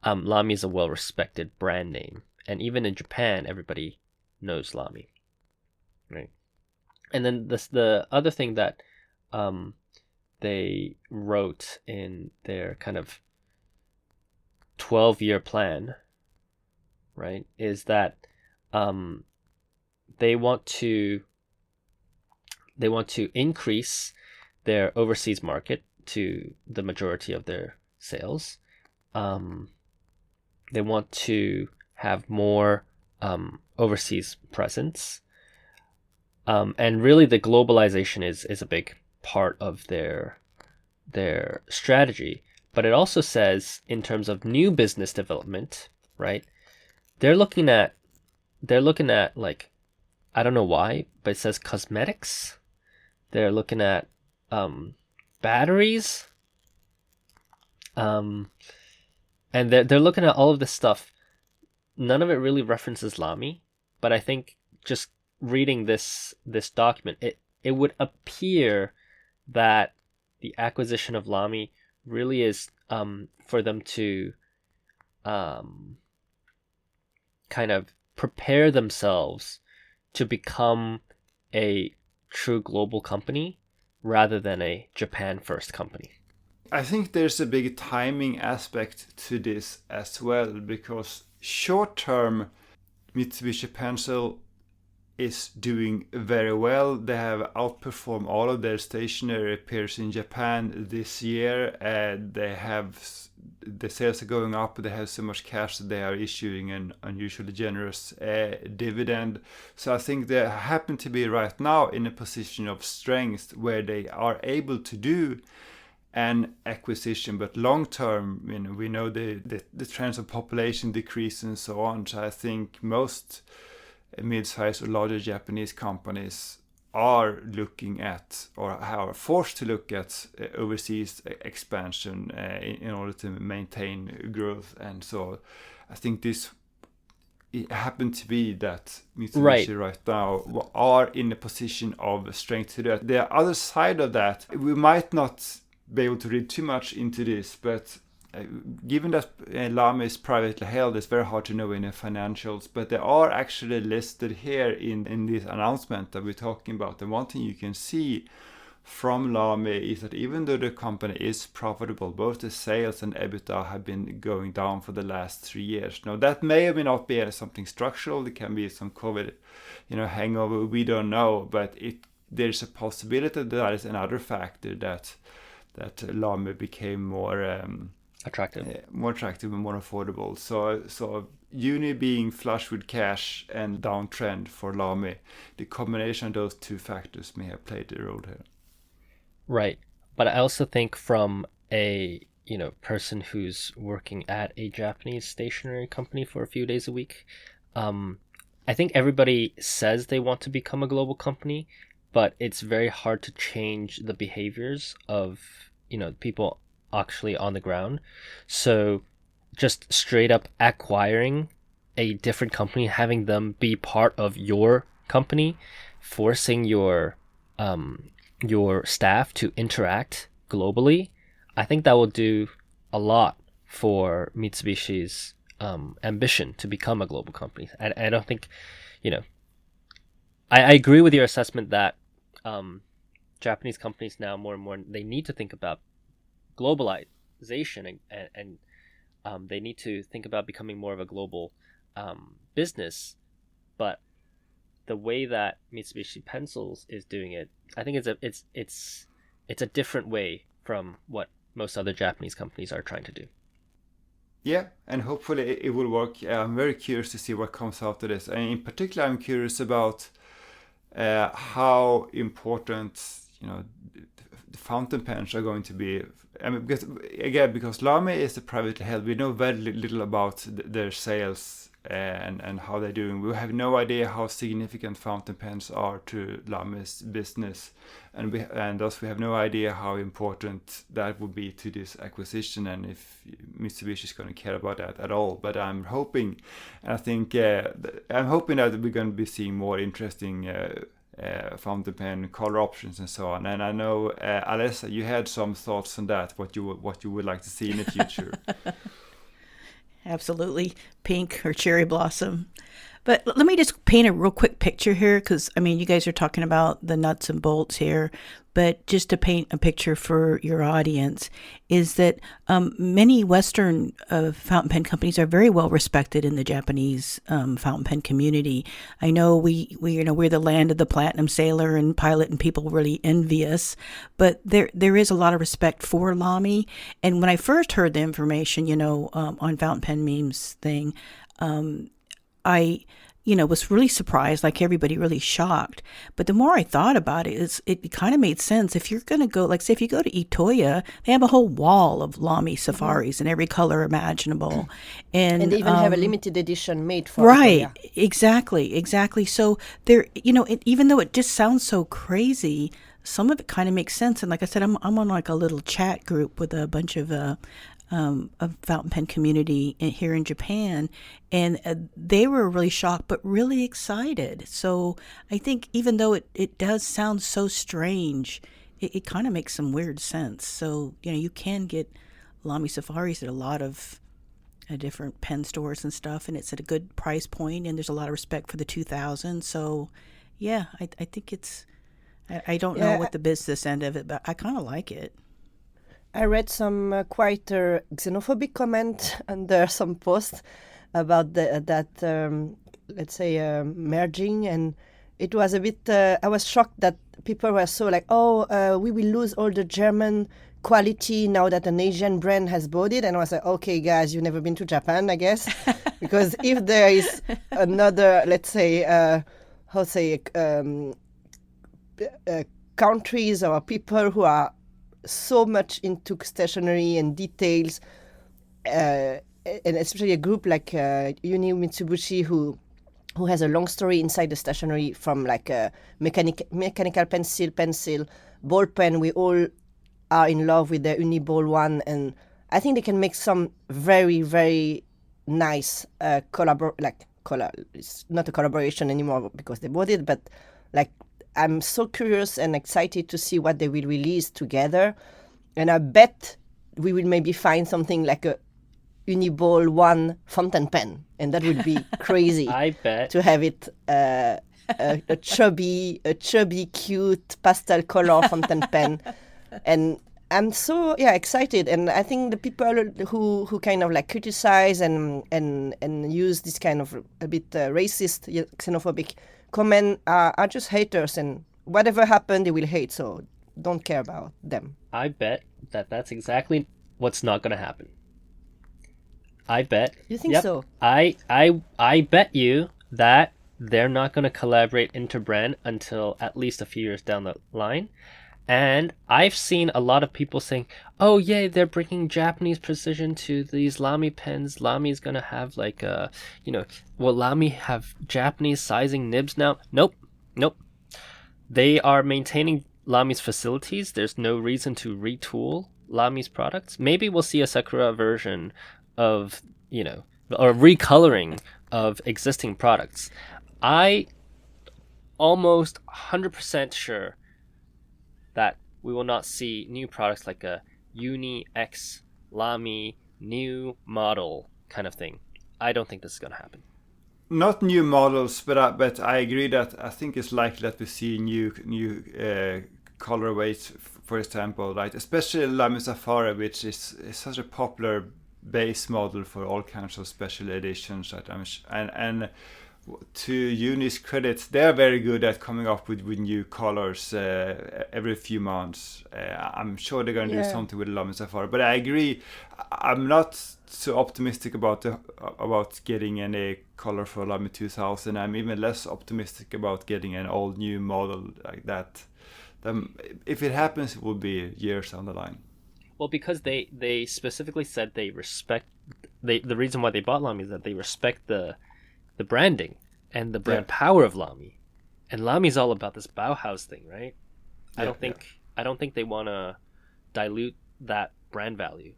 Lamy is a well-respected brand name, and even in Japan, everybody knows Lamy, right? And then the other thing that they wrote in their kind of 12-year plan, right, is that they want to increase their overseas market to the majority of their sales. They want to have more overseas presence, and really the globalization is a big part of their strategy. But it also says, in terms of new business development, right, they're looking at like, I don't know why, but it says cosmetics. They're looking at batteries. And they're looking at all of this stuff. None of it really references Lamy, but I think just reading this document, it would appear that the acquisition of Lamy really is for them to kind of prepare themselves to become a true global company rather than a Japan first company. I think there's a big timing aspect to this as well, because short term, Mitsubishi Pencil is doing very well. They have outperformed all of their stationary peers in Japan this year. They have the sales are going up. They have so much cash that they are issuing an unusually generous dividend. So I think they happen to be right now in a position of strength where they are able to do an acquisition, but long term, we know the trends of population decrease and so on. So I think most mid-sized or larger Japanese companies are looking at, or are forced to look at, overseas expansion in order to maintain growth. And so I think it happened to be that Mitsubishi right now are in a position of strength to that. The other side of that, we might not be able to read too much into this, but given that Lamy is privately held, it's very hard to know in the financials, but they are actually listed here in this announcement that we're talking about. And one thing you can see from Lamy is that even though the company is profitable, both the sales and EBITDA have been going down for the last 3 years. Now that may or may not be something structural. It can be some COVID, hangover. We don't know, but there's a possibility that is another factor that Lamy became more attractive and more affordable. So Uni being flush with cash and downtrend for Lamy, the combination of those two factors may have played a role here. Right, but I also think from a person who's working at a Japanese stationery company for a few days a week, I think everybody says they want to become a global company, but it's very hard to change the behaviors of people actually on the ground. So just straight up acquiring a different company, having them be part of your company, forcing your staff to interact globally, I think that will do a lot for Mitsubishi's ambition to become a global company. I don't think, I agree with your assessment that Japanese companies now more and more, they need to think about globalization and they need to think about becoming more of a global business. But the way that Mitsubishi Pencils is doing it, I think it's a different way from what most other Japanese companies are trying to do. Yeah, and hopefully it will work. I'm very curious to see what comes out of this. And in particular, I'm curious about how important, the fountain pens are going to be. Because Lamy is a privately held, we know very little about their sales and how they're doing. We have no idea how significant fountain pens are to Lamy's business, and thus we have no idea how important that would be to this acquisition, and if Mitsubishi is going to care about that at all. But I'm hoping, and I think I'm hoping that we're going to be seeing more interesting fountain pen color options and so on. And I know Alessa, you had some thoughts on that, what you would like to see in the future. Absolutely, pink or cherry blossom. But let me just paint a real quick picture here, because you guys are talking about the nuts and bolts here, but just to paint a picture for your audience is that many Western fountain pen companies are very well respected in the Japanese fountain pen community. I know we're the land of the platinum sailor and pilot, and people really envy us, but there is a lot of respect for Lamy. And when I first heard the information, on fountain pen memes thing, I was really surprised, like everybody, really shocked. But the more I thought about it, it kind of made sense. If you're going to go, like, say, if you go to Itoya, they have a whole wall of Lamy safaris in every color imaginable. And they even have a limited edition made for right, Itoya. Exactly. So there, even though it just sounds so crazy, some of it kind of makes sense. And like I said, I'm on like a little chat group with a bunch of a fountain pen community here in Japan, and they were really shocked but really excited. So I think even though it does sound so strange, it kind of makes some weird sense. So you can get Lamy safaris at a lot of different pen stores and stuff, and it's at a good price point, and there's a lot of respect for the 2000. So yeah, I think it's I don't know what the business end of it, but I kind of like it. I read some quite xenophobic comment under some post about that let's say merging, and it was a bit I was shocked that people were so like, we will lose all the German quality now that an Asian brand has bought it. And I was like, okay guys, you've never been to Japan, I guess. Because if there is another, let's say countries or people who are so much into stationery and details, and especially a group like Uni Mitsubishi who has a long story inside the stationery, from like a mechanical pencil, ball pen. We all are in love with the Uniball one, and I think they can make some very, very nice it's not a collaboration anymore because they bought it, but like I'm so curious and excited to see what they will release together, and I bet we will maybe find something like a Uniball one fountain pen, and that would be crazy. I bet to have it a chubby, cute pastel color fountain pen, and I'm so excited. And I think the people who kind of like criticize and use this kind of a bit racist, xenophobic comment are just haters, and whatever happened, they will hate. So don't care about them. I bet that's exactly what's not going to happen. I bet. You think so? I bet you that they're not going to collaborate interbrand until at least a few years down the line. And I've seen a lot of people saying, oh, yay, they're bringing Japanese precision to these Lamy pens. Lamy's going to have like will Lamy have Japanese sizing nibs now? Nope. They are maintaining Lamy's facilities. There's no reason to retool Lamy's products. Maybe we'll see a Sakura version of, or recoloring of existing products. I almost 100% sure that we will not see new products like a Uni X Lamy new model kind of thing. I don't think this is going to happen. Not new models, but I agree that I think it's likely that we see new colorways, for example, right? Especially Lamy Safari, which is such a popular base model for all kinds of special editions. And to Uni's credit, they're very good at coming up with new colors every few months. I'm sure they're going to do something with Lamy Safari. But I agree, I'm not so optimistic about getting any color for Lamy 2000. I'm even less optimistic about getting an old new model like that. If it happens, it will be years down the line. Well, because they specifically said they respect the reason why they bought Lamy is that they respect the branding and the brand power of Lamy, and Lamy's all about this Bauhaus thing, right? I don't think they want to dilute that brand value.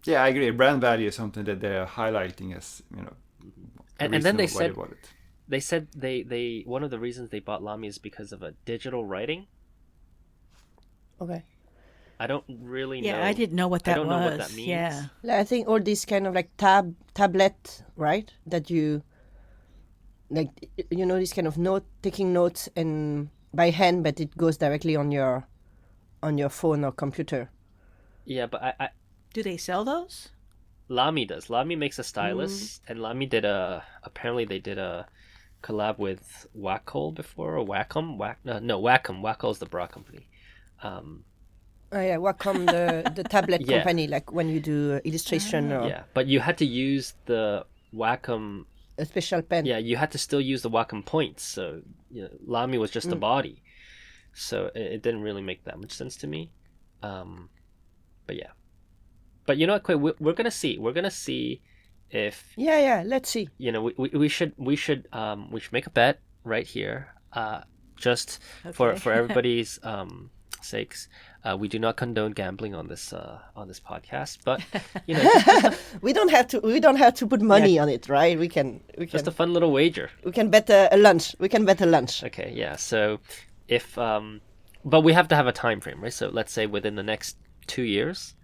Yeah, I agree. Brand value is something that they're highlighting as and then they said they one of the reasons they bought Lamy is because of a digital writing. Okay. I don't really know. Yeah, I didn't know what that was. I don't know what that means. Yeah. I think all these kind of like tablet, right? That you, like, this kind of taking notes and by hand, but it goes directly on your phone or computer. Yeah, but I do they sell those? Lamy does. Lamy makes a stylus, and Lamy apparently they did a collab with Wacol before, or Wacom. Wacom. Wacol's the bra company. Wacom, the tablet company, like when you do illustration. But you had to use the Wacom... A special pen. Yeah, you had to still use the Wacom points, so Lamy was just the body. So it didn't really make that much sense to me. But yeah. But you know what, Quay, we're going to see. We're going to see if... Yeah, let's see. We should make a bet right here, just for everybody's sakes. We do not condone gambling on this podcast, but just We don't have to put money on it, right? We can just a fun little wager. We can bet a lunch. We can bet a lunch. Okay, yeah. So if but we have to have a time frame, right? So let's say within the next 2 years,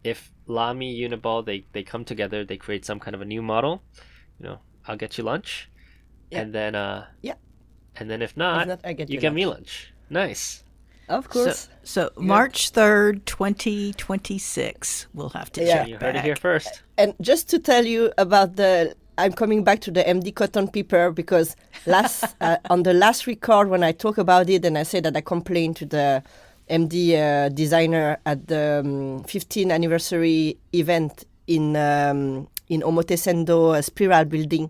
if Lamy Uniball they come together, they create some kind of a new model, I'll get you lunch, and then and then if not I get you get me lunch. Nice. Of course. So March 3rd, 2026, we'll have to check You back. heard it here first. And just to tell you about I'm coming back to the MD cotton paper because on the last record when I talk about it and I say that I complained to the MD designer at the 15th anniversary event in Omotesando Spiral building,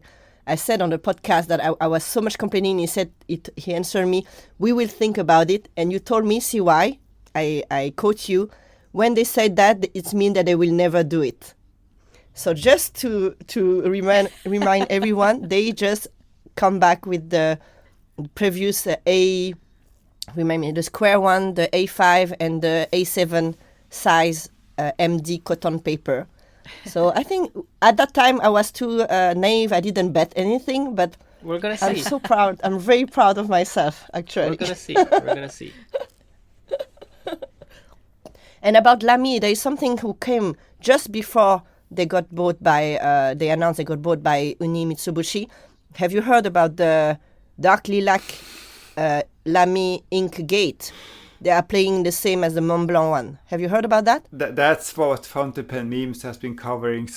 I said on the podcast that I was so much complaining. He answered me, "We will think about it." And you told me, see why? I quote you, "When they said that, it means that they will never do it." So just to remind everyone, they just come back with the previous the square one, the A5 and the A7 size MD cotton paper. So I think at that time I was too naive. I didn't bet anything, but we're gonna see. I'm so proud. I'm very proud of myself, actually. We're gonna see. And about Lamy, there is something who came just before they got bought by. They announced they got bought by Uni Mitsubishi. Have you heard about the dark lilac Lamy Ink Gate? They are playing the same as the Mont Blanc one. Have you heard about that? That's what Fountain Pen Memes has been covering.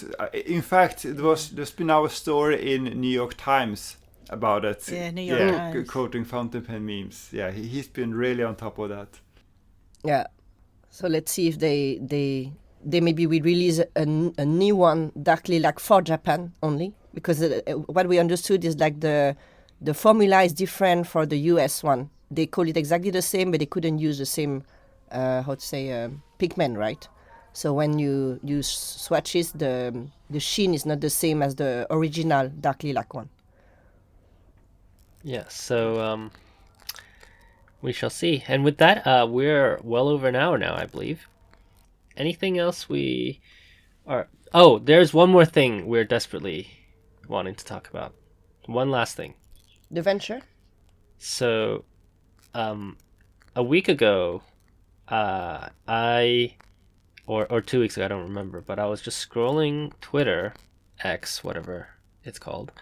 In fact, there's been now a story in New York Times about it. Yeah, New York Times. Quoting Fountain Pen Memes. Yeah, he's been really on top of that. Yeah. So let's see if they maybe will release a new one, dark lilac for Japan only. Because what we understood is like the formula is different for the US one. They call it exactly the same, but they couldn't use the same, pigment, right? So when you use swatches, the sheen is not the same as the original dark lilac one. Yeah, so we shall see. And with that, we're well over an hour now, I believe. Anything else we are... Oh, there's one more thing we're desperately wanting to talk about. One last thing. The venture? So... a week ago, or 2 weeks ago, I don't remember, but I was just scrolling Twitter, X, whatever it's called,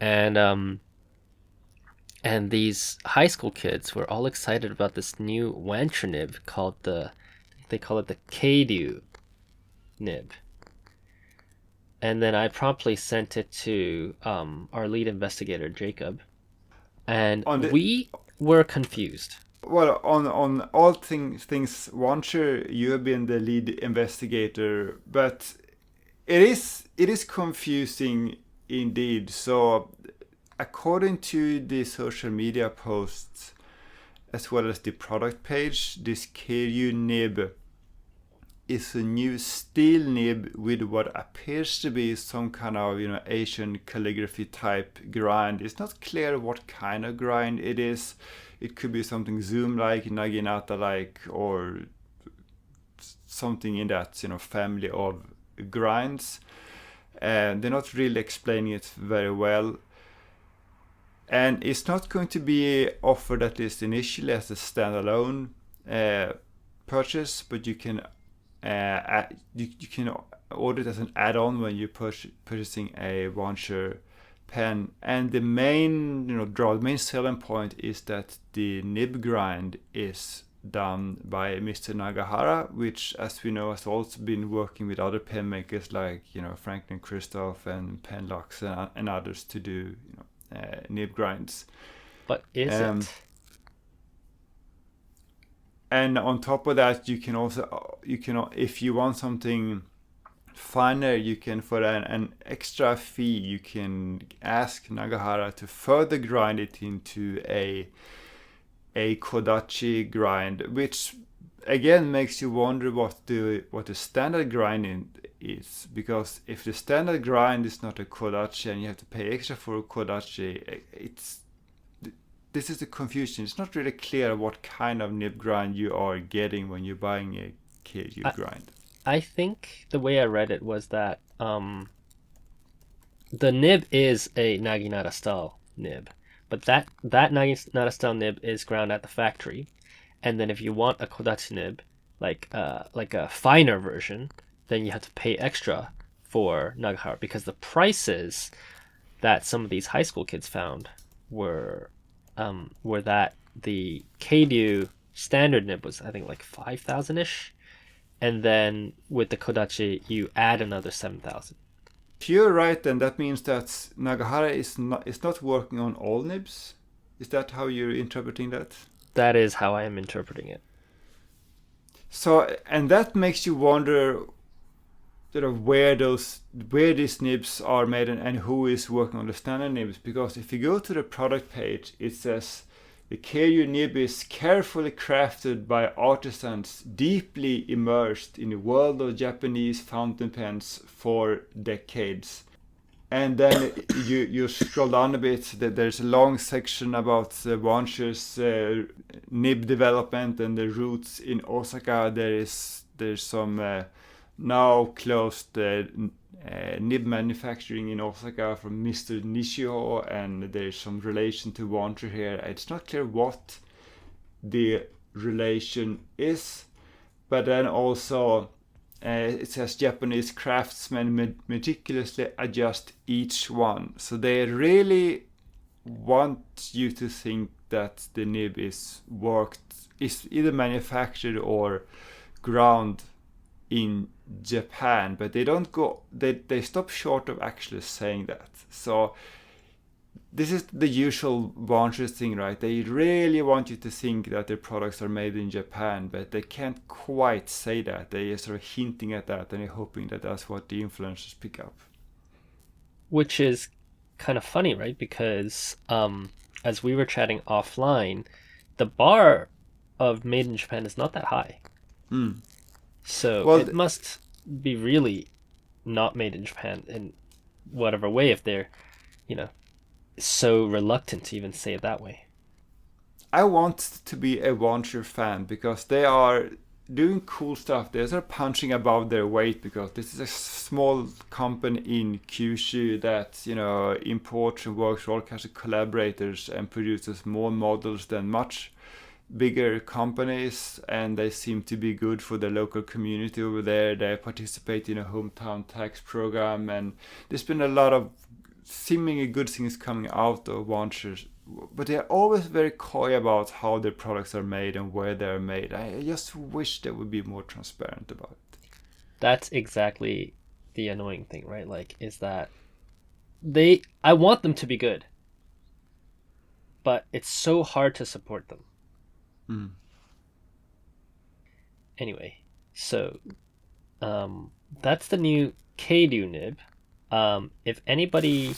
and these high school kids were all excited about this new Wancher nib called they call it the Keidu nib. And then I promptly sent it to our lead investigator, Jacob, and we were confused. Well, on all things Wancher, you have been the lead investigator, but it is confusing indeed. So, according to the social media posts, as well as the product page, this Keidu nib is a new steel nib with what appears to be some kind of Asian calligraphy type grind. It's not clear what kind of grind it is. It could be something zoom-like, naginata-like, or something in that family of grinds. And they're not really explaining it very well. And it's not going to be offered, at least initially, as a standalone purchase, but you can order it as an add-on when you're purchasing a Wancher pen. And the main the main selling point is that the nib grind is done by Mr. Nagahara, which, as we know, has also been working with other pen makers like Franklin Christoph and Penlux and others to do nib grinds. But is it? And on top of that, you can if you want something finer, you can, for an extra fee, you can ask Nagahara to further grind it into a Kodachi grind, which again makes you wonder what the standard grinding is, because if the standard grind is not a Kodachi and you have to pay extra for a Kodachi, this is the confusion. It's not really clear what kind of nib grind you are getting when you're buying a KDU grind. I think the way I read it was that the nib is a Naginata style nib, but that Naginata style nib is ground at the factory, and then if you want a Kodachi nib, like a finer version, then you have to pay extra for Nagahara, because the prices that some of these high school kids found were that the KDU standard nib was, I think, like 5,000-ish, and then with the Kodachi you add another 7,000. If you're right, then that means that Nagahara is not working on all nibs. Is that how you're interpreting that? That is how I am interpreting it. So, and that makes you wonder sort of where these nibs are made and who is working on the standard nibs, because if you go to the product page, it says the KDU nib is carefully crafted by artisans deeply immersed in the world of Japanese fountain pens for decades. And then you scroll down a bit, there's a long section about Wansher's nib development and the roots in Osaka. There's some now closed nib manufacturing in Osaka from Mr. Nishio, and there's some relation to Wansher here. It's not clear what the relation is, but then also it says Japanese craftsmen meticulously adjust each one. So they really want you to think that the nib is either manufactured or ground in Japan, but they stop short of actually saying that. So this is the usual Wansher thing, right? They really want you to think that their products are made in Japan, but they can't quite say that. They're sort of hinting at that, and they're hoping that that's what the influencers pick up. Which is kind of funny, right? Because as we were chatting offline, the bar of made in Japan is not that high. So it must be really not made in Japan in whatever way, if they're, so reluctant to even say it that way. I want to be a Wansher fan because they are doing cool stuff. They're sort of punching above their weight, because this is a small company in Kyushu that imports and works with all kinds of collaborators and produces more models than much bigger companies, and they seem to be good for the local community over there. They participate in a hometown tax program, and there's been a lot of seemingly good things coming out of Wansher, but they're always very coy about how their products are made and where they're made. I just wish they would be more transparent about it. That's exactly the annoying thing, right? Like, is that I want them to be good, but it's so hard to support them. Anyway, so that's the new KDU nib. If anybody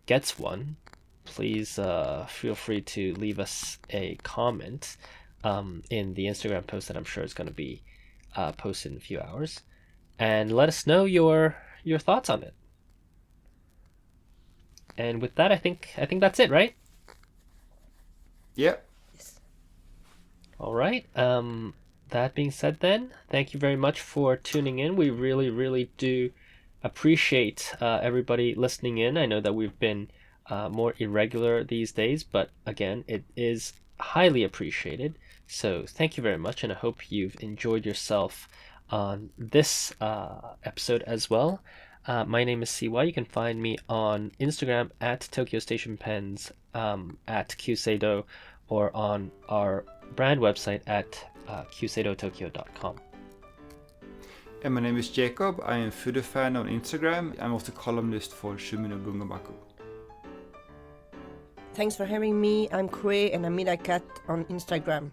gets one, please feel free to leave us a comment in the Instagram post that I'm sure is going to be posted in a few hours, and let us know your thoughts on it. And with that, I think that's it, right? Yeah. All right. That being said, then, thank you very much for tuning in. We really, really do appreciate everybody listening in. I know that we've been more irregular these days, but again, it is highly appreciated. So thank you very much, and I hope you've enjoyed yourself on this episode as well. My name is CY. You can find me on Instagram at Tokyo Station Pens, at Qseido, or on our brand website at qseidotokyo.com. And my name is Jacob. I am Fudo Fan on Instagram. I'm also columnist for Shumi no Bungomaku. Thanks for having me. I'm Kue, and I'm Mirakat on Instagram.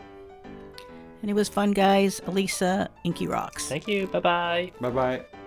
And it was fun, guys. Elisa, Inky Rocks. Thank you. Bye-bye. Bye-bye.